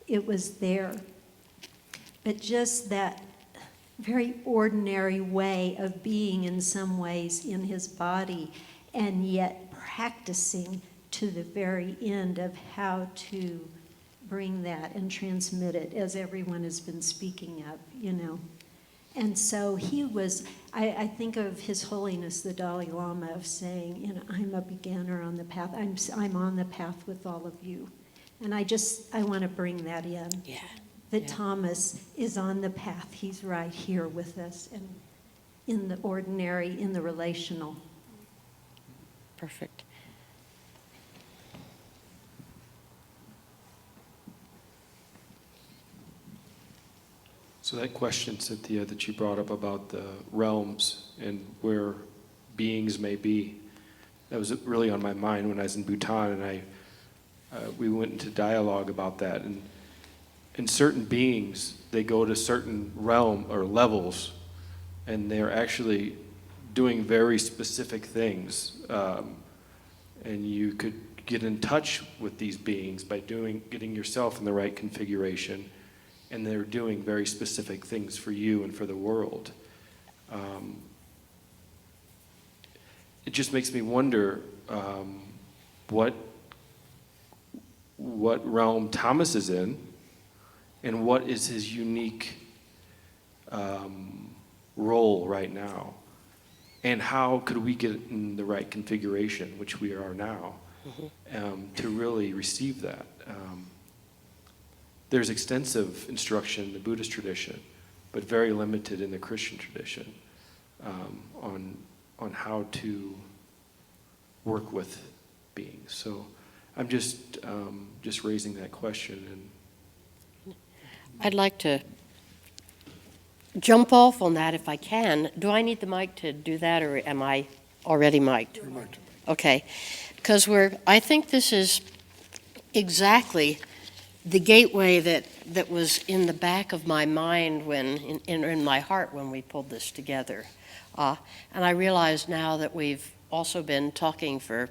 it was there. But just that very ordinary way of being in some ways in his body, and yet practicing to the very end of how to bring that and transmit it, as everyone has been speaking of, you know. And so he was, I think of His Holiness the Dalai Lama of saying, you know, I'm a beginner on the path. I'm on the path with all of you. And I want to bring that in. Yeah. That Yeah. Thomas is on the path. He's right here with us, and in the ordinary, in the relational. Perfect. So that question, Cynthia, that you brought up about the realms and where beings may be, that was really on my mind when I was in Bhutan, and we went into dialogue about that. And certain beings, they go to certain realm or levels, and they're actually doing very specific things. And you could get in touch with these beings by getting yourself in the right configuration, and they're doing very specific things for you and for the world. It just makes me wonder what realm Thomas is in, and what is his unique role right now, and how could we get in the right configuration, which we are now, to really receive that. There's extensive instruction in the Buddhist tradition, but very limited in the Christian tradition, on how to work with beings. So I'm just raising that question. And I'd like to jump off on that if I can. Do I need the mic to do that, or am I already mic'd? You're mic'd. Okay, because I think this is exactly the gateway that was in the back of my mind in my heart when we pulled this together. And I realize now that we've also been talking for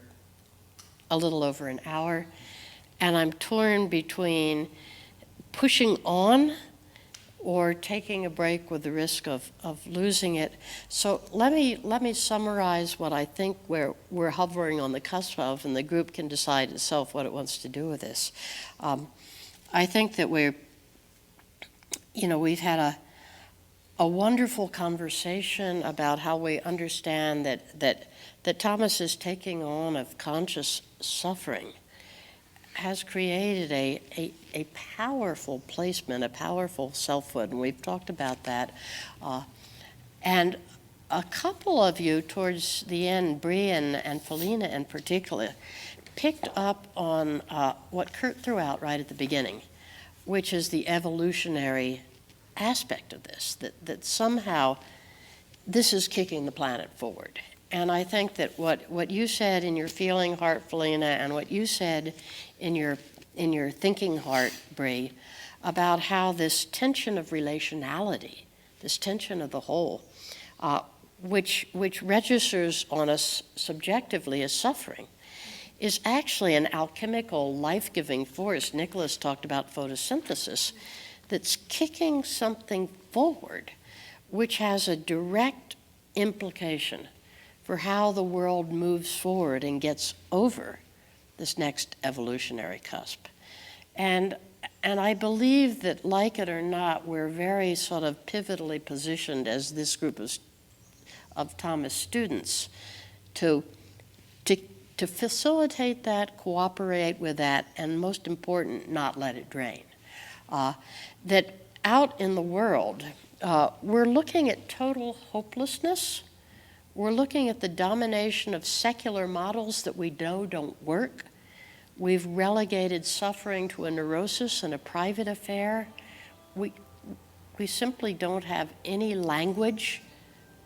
a little over an hour, and I'm torn between pushing on or taking a break with the risk of losing it. So let me summarize what I think we're hovering on the cusp of, and the group can decide itself what it wants to do with this. I think that we've had a wonderful conversation about how we understand that Thomas is taking on of conscious suffering has created a powerful placement, a powerful selfhood, and we've talked about that. And a couple of you towards the end, Bree and Felina in particular, picked up on what Kurt threw out right at the beginning, which is the evolutionary aspect of this, that somehow this is kicking the planet forward. And I think that what you said in your feeling heart, Felina, and what you said in your thinking heart, Bree, about how this tension of relationality, this tension of the whole, which registers on us subjectively as suffering, is actually an alchemical, life-giving force. Nicholas talked about photosynthesis, that's kicking something forward, which has a direct implication for how the world moves forward and gets over this next evolutionary cusp. And I believe that, like it or not, we're very sort of pivotally positioned as this group of Thomas students to facilitate that, cooperate with that, and most important, not let it drain. That out in the world, we're looking at total hopelessness. We're looking at the domination of secular models that we know don't work. We've relegated suffering to a neurosis and a private affair. We simply don't have any language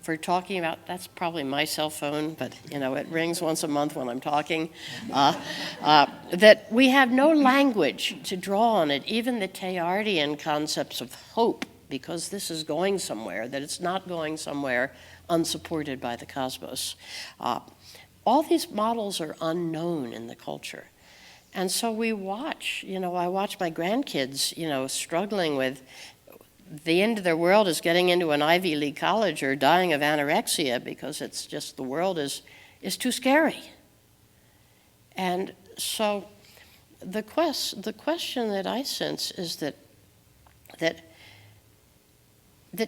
for talking about, that's probably my cell phone, but it rings once a month when I'm talking, that we have no language to draw on it, even the Teilhardian concepts of hope, because this is going somewhere, that it's not going somewhere unsupported by the cosmos. All these models are unknown in the culture. And so we watch, I watch my grandkids, struggling with the end of their world is getting into an Ivy League college or dying of anorexia because it's just the world is too scary. And so the question that I sense is that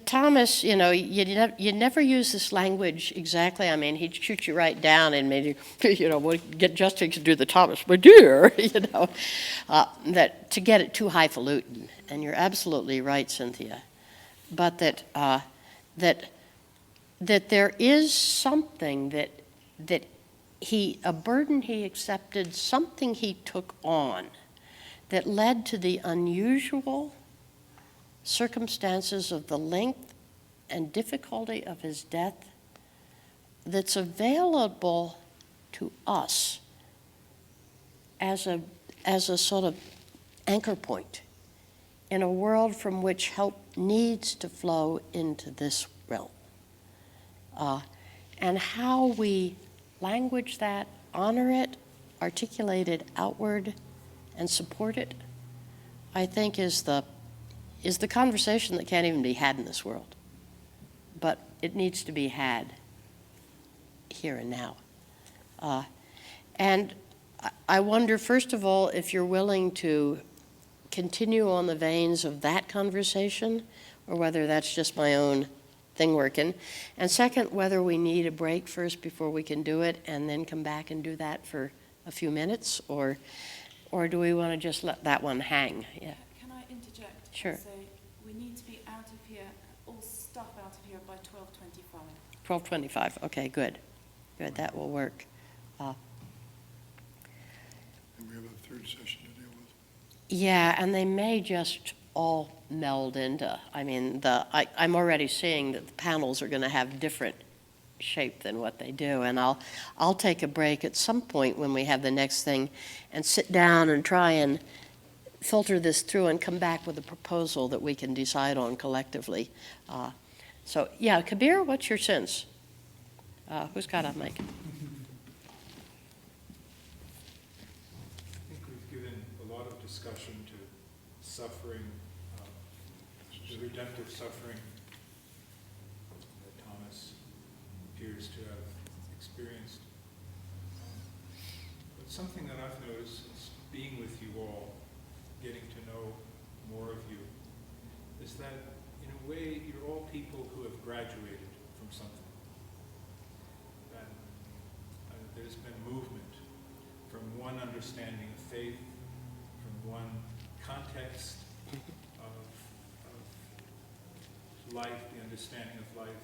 Thomas, you know, you never use this language exactly. I mean, he'd shoot you right down and maybe, you know, we'll get Justin to do the Thomas, my dear, you know, that to get it too highfalutin. And you're absolutely right, Cynthia. But that there is something that a burden he accepted, something he took on that led to the unusual circumstances of the length and difficulty of his death that's available to us as a sort of anchor point in a world from which help needs to flow into this realm. And how we language that, honor it, articulate it outward, and support it, I think is the conversation that can't even be had in this world. But it needs to be had here and now. And I wonder, first of all, if you're willing to continue on the veins of that conversation, or whether that's just my own thing working. And second, whether we need a break first before we can do it, and then come back and do that for a few minutes, or do we want to just let that one hang? Yeah. Can I interject? Sure. And say we need to be out of here, all stuff out of here by 12:25. 12:25. Okay, good. Good. That will work. And we have a third session to deal with. Yeah, and they may just all meld into. I mean, I'm already seeing that the panels are going to have different shape than what they do, and I'll take a break at some point when we have the next thing, and sit down and try and filter this through and come back with a proposal that we can decide on collectively. So yeah, Kabir, what's your sense? Who's got a mic? I think we've given a lot of discussion to suffering, the redemptive suffering that Thomas appears to have experienced. But something that I've noticed since being with you all, getting to know more of you, is that in a way you're all people who have graduated from something. That there's been movement from one understanding of faith, from one context of life, the understanding of life,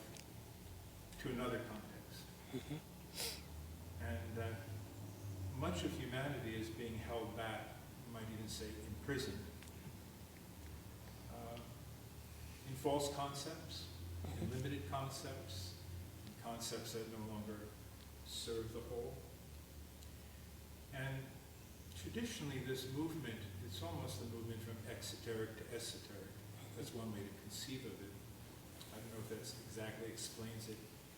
to another context. And that much of humanity is being held back, you might even say imprisoned, in false concepts, in limited concepts, in concepts that no longer serve the whole. And traditionally this movement, it's almost a movement from exoteric to esoteric. That's one way to conceive of it. I don't know if that exactly explains it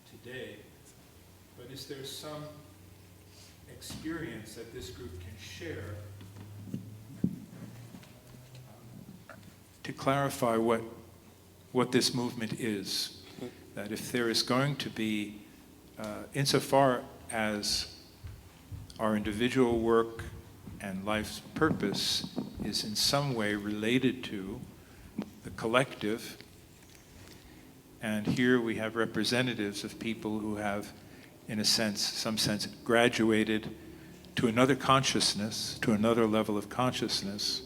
today, but is there some experience that this group can share to clarify what this movement is? That if there is going to be, insofar as our individual work and life's purpose is in some way related to the collective, and here we have representatives of people who have, in a sense, some sense, graduated to another consciousness, to another level of consciousness.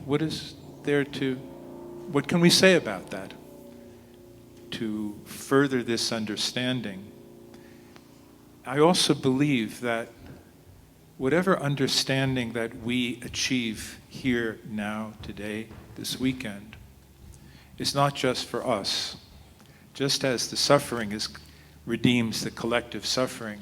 What is there to, what can we say about that to further this understanding? I also believe that whatever understanding that we achieve here now, today, this weekend, is not just for us. Just as the suffering redeems the collective suffering,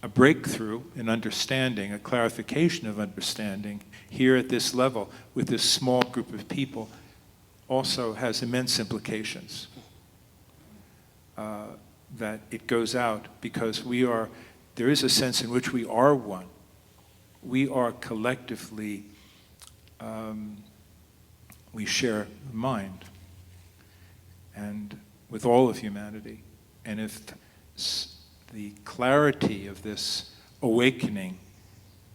a breakthrough in understanding, a clarification of understanding here at this level with this small group of people also has immense implications. That it goes out because there is a sense in which we are one. We are collectively, we share mind and with all of humanity. And if the clarity of this awakening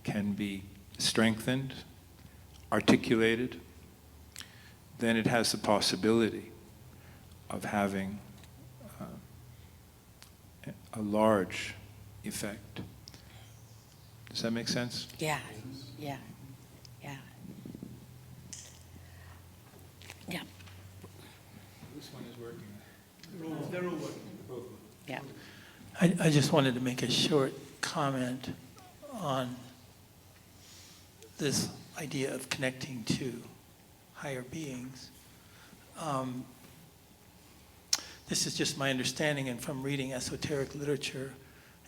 can be strengthened, articulated, then it has the possibility of having a large effect. Does that make sense? Yeah, yeah, yeah. Yeah, This one is working. They're all working. yeah. I just wanted to make a short comment on this idea of connecting to higher beings. This is just my understanding, and from reading esoteric literature,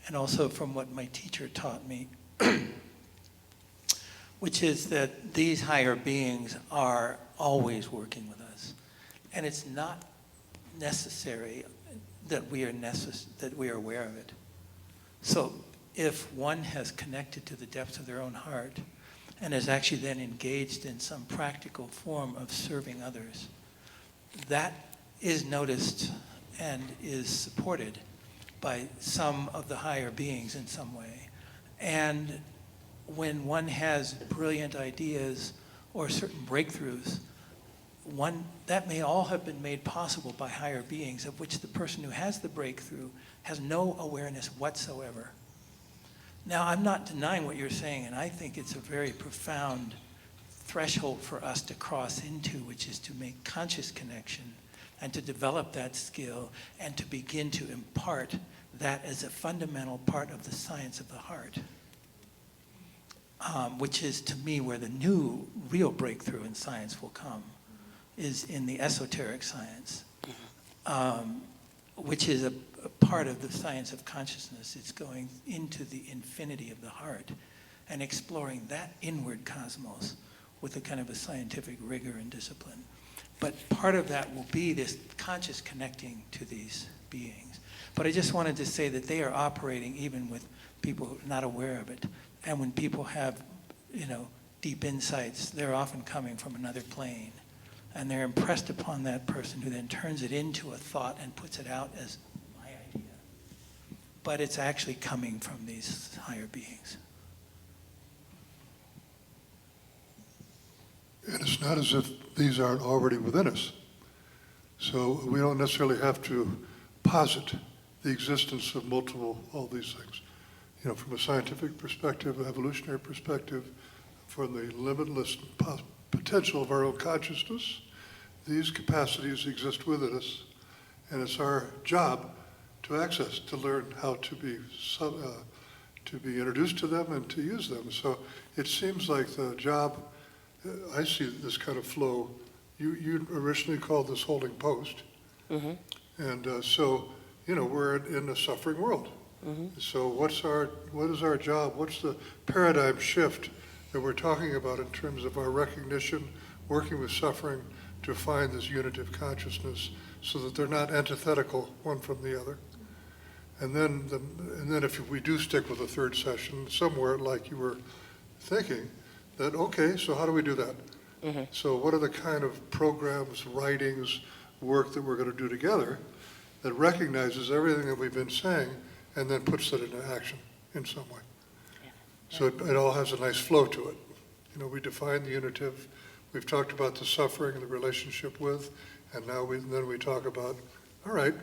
and also from what my teacher taught me, which is that these higher beings are always working with us. And it's not necessary that we are aware of it. So if one has connected to the depths of their own heart and is actually then engaged in some practical form of serving others, that is noticed and is supported by some of the higher beings in some way. And when one has brilliant ideas or certain breakthroughs, that may all have been made possible by higher beings, of which the person who has the breakthrough has no awareness whatsoever. Now, I'm not denying what you're saying, and I think it's a very profound threshold for us to cross into, which is to make conscious connection and to develop that skill and to begin to impart that as a fundamental part of the science of the heart, which is, to me, where the new real breakthrough in science will come, is in the esoteric science, which is a part of the science of consciousness. It's going into the infinity of the heart and exploring that inward cosmos with a kind of a scientific rigor and discipline. But part of that will be this conscious connecting to these beings. But I just wanted to say that they are operating even with people who are not aware of it. And when people have, deep insights, they're often coming from another plane. And they're impressed upon that person, who then turns it into a thought and puts it out as my idea. But it's actually coming from these higher beings. And it's not as if these aren't already within us. So we don't necessarily have to posit the existence of all these things. From a scientific perspective, an evolutionary perspective, from the limitless potential of our own consciousness, these capacities exist within us, and it's our job to access, to learn how to be introduced to them and to use them. So it seems like the job, I see this kind of flow. You originally called this holding post, and so we're in a suffering world. So what is our job? What's the paradigm shift that we're talking about in terms of our recognition, working with suffering to find this unity of consciousness, so that they're not antithetical one from the other? And then if we do stick with a third session somewhere, like you were thinking, that okay, so how do we do that? So what are the kind of programs, writings, work that we're going to do together that recognizes everything that we've been saying and then puts it into action in some way? So it all has a nice flow to it. We define the unitive, we've talked about the suffering and the relationship with, and now then we talk about, all right,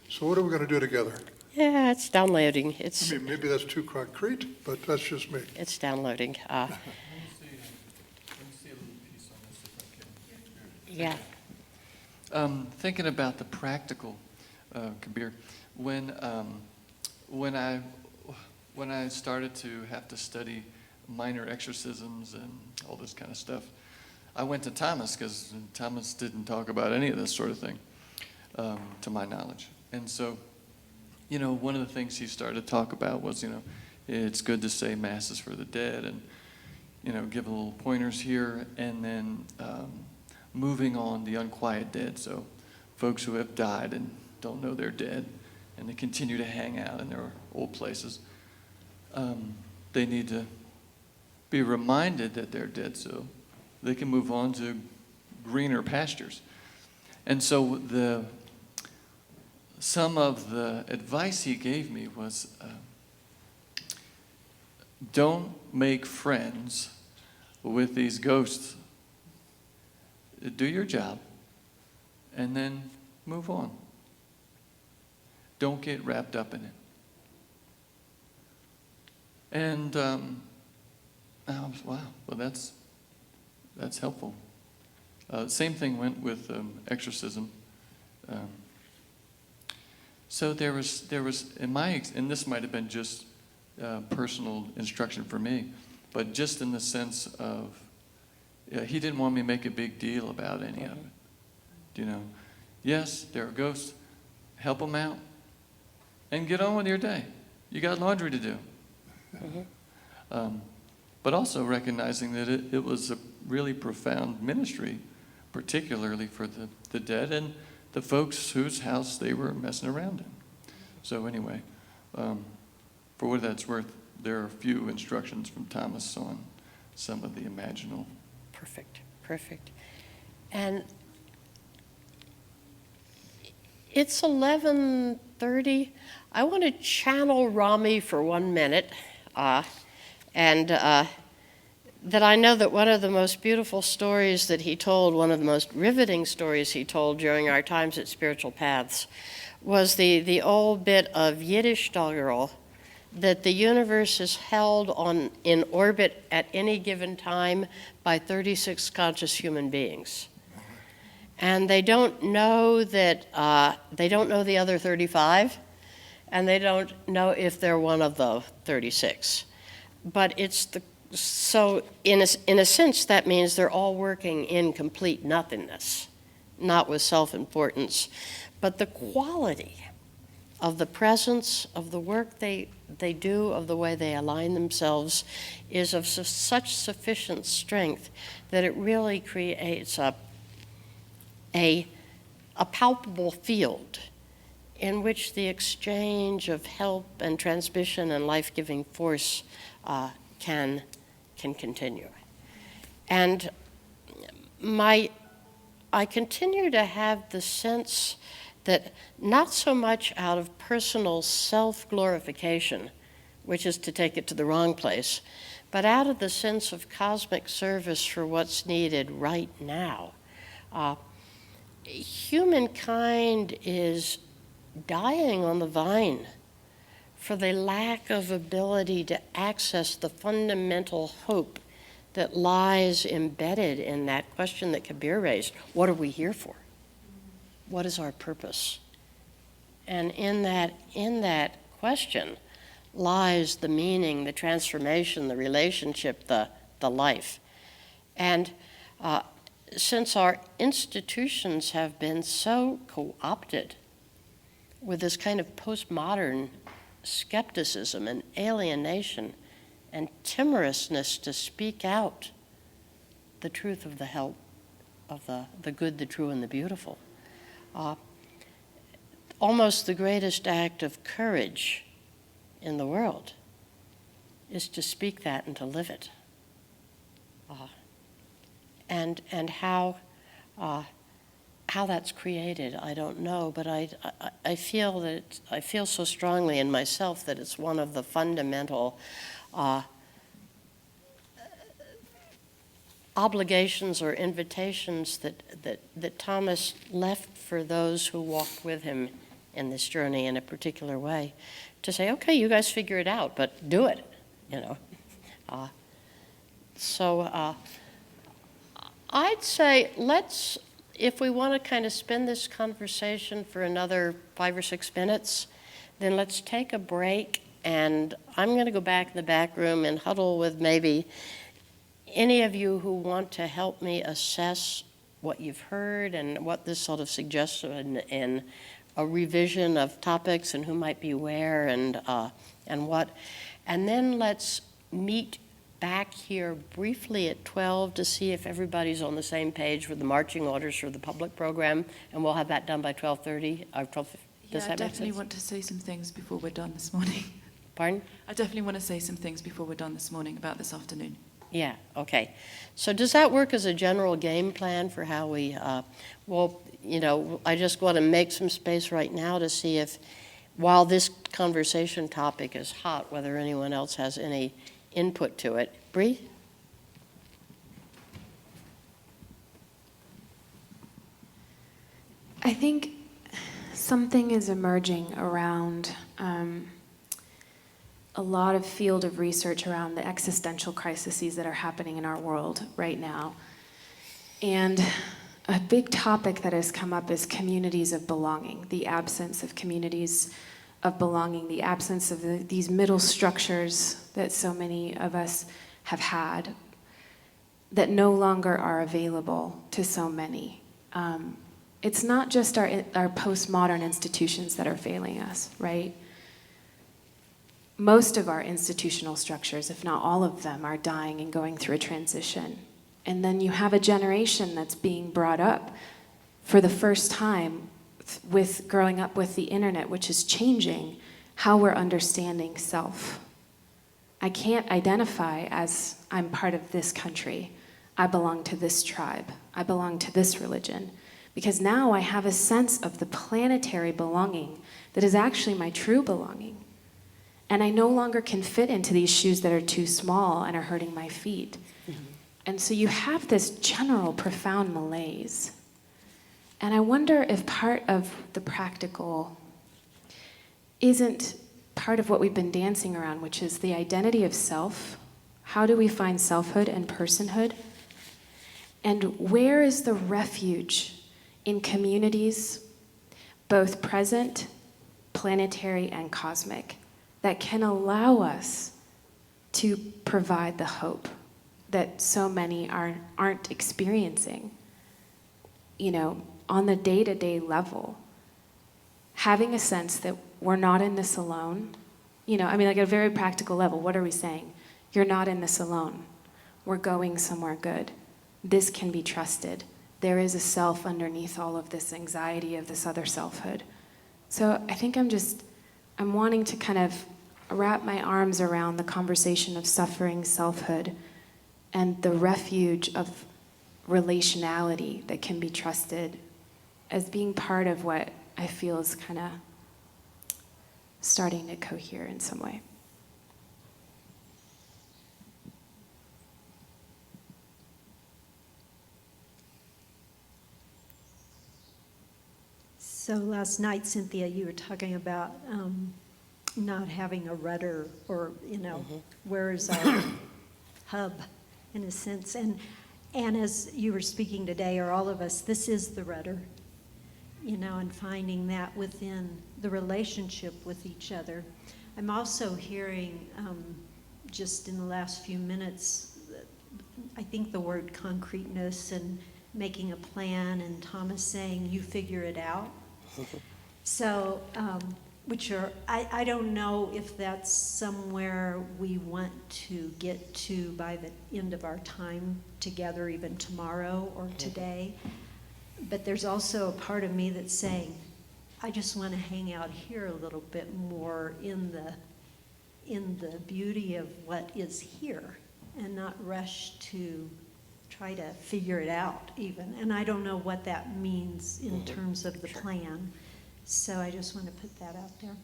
so what are we going to do together? Yeah, it's downloading. Maybe that's too concrete, but that's just me. It's downloading. Let me see a little piece on this if I can. Yeah. Thinking about the practical, Kabir, when I started to have to study minor exorcisms and all this kind of stuff, I went to Thomas, because Thomas didn't talk about any of this sort of thing, to my knowledge. And so, one of the things he started to talk about was, it's good to say masses for the dead, and give a little pointers here, and then moving on the unquiet dead. So folks who have died and don't know they're dead, and they continue to hang out in their old places, they need to be reminded that they're dead so they can move on to greener pastures. And so some of the advice he gave me was, don't make friends with these ghosts. Do your job and then move on. Don't get wrapped up in it. And I was, wow, well that's helpful. Same thing went with exorcism. So there was and this might have been just personal instruction for me, but just in the sense of, he didn't want me to make a big deal about any of it. You know, yes, there are ghosts. Help them out, and get on with your day. You got laundry to do. But also recognizing that it was a really profound ministry, particularly for the dead and the folks whose house they were messing around in. So anyway, for what that's worth, there are a few instructions from Thomas on some of the imaginal. Perfect. And it's 11:30. I want to channel Rami for 1 minute. And that I know that one of the most beautiful stories that he told, one of the most riveting stories he told during our times at Spiritual Paths, was the old bit of Yiddish doggerel that the universe is held in orbit at any given time by 36 conscious human beings. And they don't know that, they don't know the other 35, and they don't know if they're one of the 36. But so in a sense, that means they're all working in complete nothingness, not with self-importance. But the quality of the presence, of the work they do, of the way they align themselves, is of such sufficient strength that it really creates a palpable field in which the exchange of help and transmission and life-giving force can continue. And I continue to have the sense that not so much out of personal self-glorification, which is to take it to the wrong place, but out of the sense of cosmic service for what's needed right now. Humankind is dying on the vine for the lack of ability to access the fundamental hope that lies embedded in that question that Kabir raised. What are we here for? What is our purpose? And in that question lies the meaning, the transformation, the relationship, the life. And since our institutions have been so co-opted with this kind of postmodern skepticism and alienation and timorousness to speak out the truth of the help of the good, the true, and the beautiful, almost the greatest act of courage in the world is to speak that and to live it. And how that's created, I don't know, but I feel so strongly in myself that it's one of the fundamental obligations or invitations that Thomas left for those who walked with him in this journey in a particular way, to say, okay, you guys figure it out, but do it, you know. I'd say if we want to kind of spin this conversation for another 5 or 6 minutes, then let's take a break, and I'm going to go back in the back room and huddle with maybe any of you who want to help me assess what you've heard and what this sort of suggests in a revision of topics and who might be where and what. And then let's meet back here briefly at 12 to see if everybody's on the same page with the marching orders for the public program, and we'll have that done by 12:30 or 12. Does that I make definitely sense? want to say some things before we're done this morning. Pardon? I definitely want to say some things before we're done this morning about this afternoon. Yeah, okay. So does that work as a general game plan for how we, I just want to make some space right now to see if, while this conversation topic is hot, whether anyone else has any input to it. Bree? I think something is emerging around a lot of field of research around the existential crises that are happening in our world right now. And a big topic that has come up is communities of belonging, the absence of communities of belonging, the absence of these middle structures that so many of us have had that no longer are available to so many. It's not just our postmodern institutions that are failing us, right? Most of our institutional structures, if not all of them, are dying and going through a transition. And then you have a generation that's being brought up for the first time with growing up with the internet, which is changing how we're understanding self. I can't identify as I'm part of this country. I belong to this tribe. I belong to this religion. Because now I have a sense of the planetary belonging that is actually my true belonging. And I no longer can fit into these shoes that are too small and are hurting my feet. Mm-hmm. And so you have this general profound malaise. And I wonder if part of the practical isn't part of what we've been dancing around, which is the identity of self. How do we find selfhood and personhood? And where is the refuge in communities, both present, planetary, and cosmic, that can allow us to provide the hope that so many aren't experiencing, on the day-to-day level? Having a sense that we're not in this alone, like at a very practical level, what are we saying? You're not in this alone. We're going somewhere good. This can be trusted. There is a self underneath all of this anxiety of this other selfhood. So I think I'm wanting to kind of wrap my arms around the conversation of suffering selfhood and the refuge of relationality that can be trusted as being part of what I feel is kind of starting to cohere in some way. So last night, Cynthia, you were talking about not having a rudder, or where is our hub, in a sense. And as you were speaking today, or all of us, this is the rudder, and finding that within the relationship with each other. I'm also hearing, just in the last few minutes, I think the word concreteness and making a plan, and Thomas saying, you figure it out. So, I don't know if that's somewhere we want to get to by the end of our time together, even tomorrow or today. But there's also a part of me that's saying, I just want to hang out here a little bit more in the beauty of what is here, and not rush to try to figure it out even. And I don't know what that means in terms of the plan. So I just want to put that out there.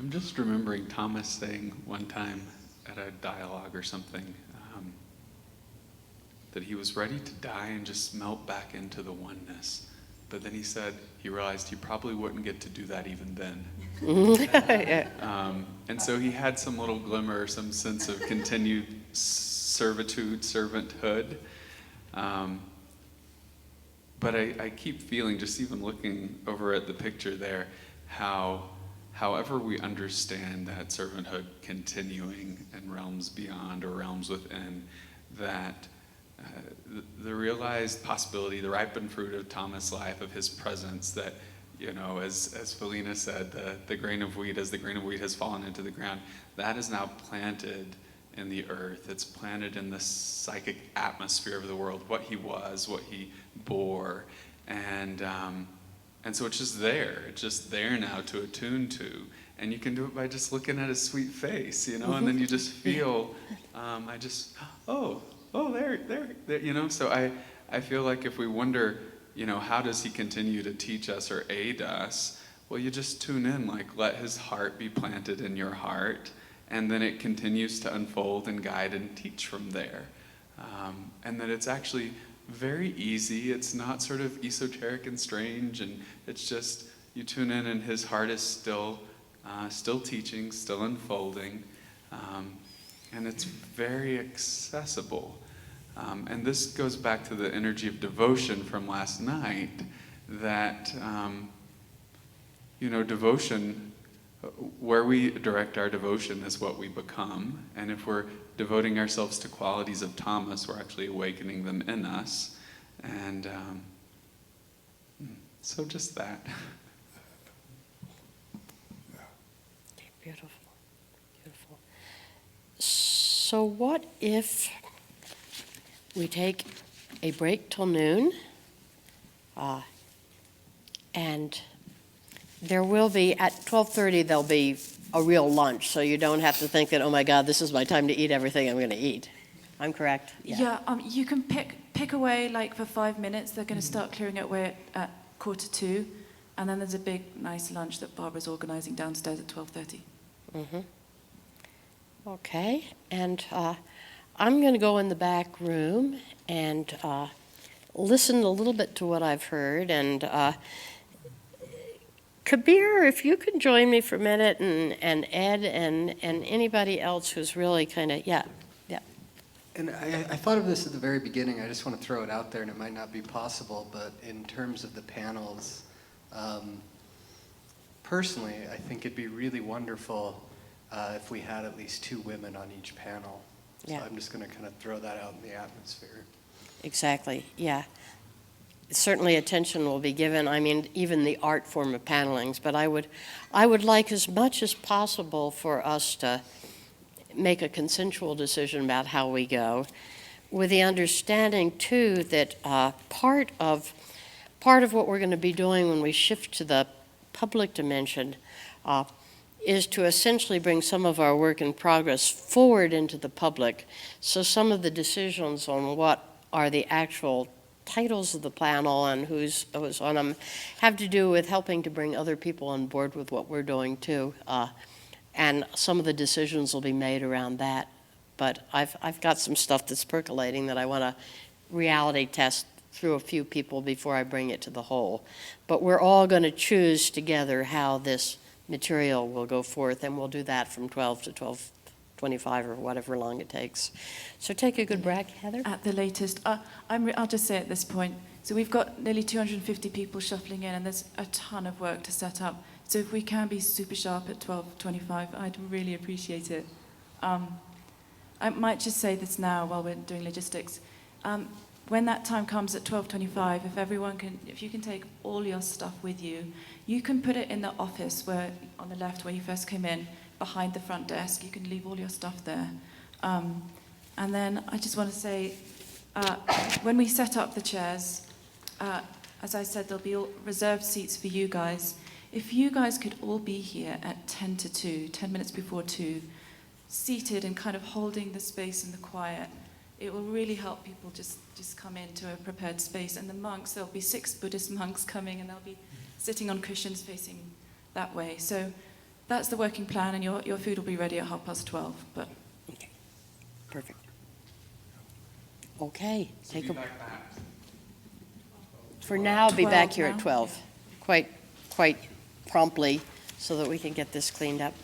I'm just remembering Thomas saying one time at a dialogue or something that he was ready to die and just melt back into the oneness. But then he said he realized he probably wouldn't get to do that even then. And so he had some little glimmer, some sense of continued servitude, servanthood. But I keep feeling, just even looking over at the picture there, however we understand that servanthood continuing in realms beyond or realms within, that the realized possibility, the ripened fruit of Thomas' life, of his presence, that, as Felina said, the grain of wheat, as the grain of wheat has fallen into the ground, that is now planted in the earth. It's planted in the psychic atmosphere of the world, what he was, what he bore. And so it's just there. It's just there now to attune to. And you can do it by just looking at his sweet face, you know, and then you just feel, there, you know. So I feel like if we wonder, you know, how does he continue to teach us or aid us? Well, you just tune in, like, let his heart be planted in your heart, and then it continues to unfold and guide and teach from there. And that it's actually very easy. It's not sort of esoteric and strange, and it's just you tune in and his heart is still teaching, still unfolding, and it's very accessible. And this goes back to the energy of devotion from last night, that, you know, devotion, where we direct our devotion is what we become. And if we're devoting ourselves to qualities of Thomas, we're actually awakening them in us. And so just that. Beautiful, beautiful. So what if we take a break till noon, and there will be, at 12:30, there'll be a real lunch, so you don't have to think that, oh my God, this is my time to eat everything I'm going to eat. I'm correct? Yeah, you can pick away, like, for 5 minutes. They're going to start clearing it away at 1:45, and then there's a big, nice lunch that Barbara's organizing downstairs at 12:30. Mm-hmm. Okay, and I'm going to go in the back room and listen a little bit to what I've heard. And Kabir, if you could join me for a minute, and Ed and anybody else who's really kind of, yeah. And I thought of this at the very beginning. I just want to throw it out there, and it might not be possible, but in terms of the panels, personally, I think it'd be really wonderful if we had at least 2 women on each panel. So Yeah. I'm just going to kind of throw that out in the atmosphere. Exactly, yeah. Certainly attention will be given, I mean, even the art form of panelings, but I would like as much as possible for us to make a consensual decision about how we go, with the understanding, too, that part of what we're going to be doing when we shift to the public dimension is to essentially bring some of our work in progress forward into the public. So some of the decisions on what are the actual titles of the panel and who's on them have to do with helping to bring other people on board with what we're doing too. And some of the decisions will be made around that. But I've got some stuff that's percolating that I want to reality test through a few people before I bring it to the whole. But we're all going to choose together how this material will go forth, and we'll do that from 12 to 12:25 or whatever long it takes. So take a good breath, Heather. At the latest, I'll just say at this point, so we've got nearly 250 people shuffling in, and there's a ton of work to set up. So if we can be super sharp at 12:25, I'd really appreciate it. I might just say this now while we're doing logistics. When that time comes at 12:25, if you can take all your stuff with you, you can put it in the office where, on the left where you first came in, behind the front desk. You can leave all your stuff there. And then I just want to say, when we set up the chairs, as I said, there'll be all reserved seats for you guys. If you guys could all be here at 10 to 2, 10 minutes before 2, seated and kind of holding the space and the quiet, it will really help people just come into a prepared space. And the monks, there'll be 6 Buddhist monks coming, and they'll be sitting on cushions facing that way. So that's the working plan, and your food will be ready at 12:30. But Okay, perfect. Okay, for now, I'll be back here at 12, quite promptly, so that we can get this cleaned up.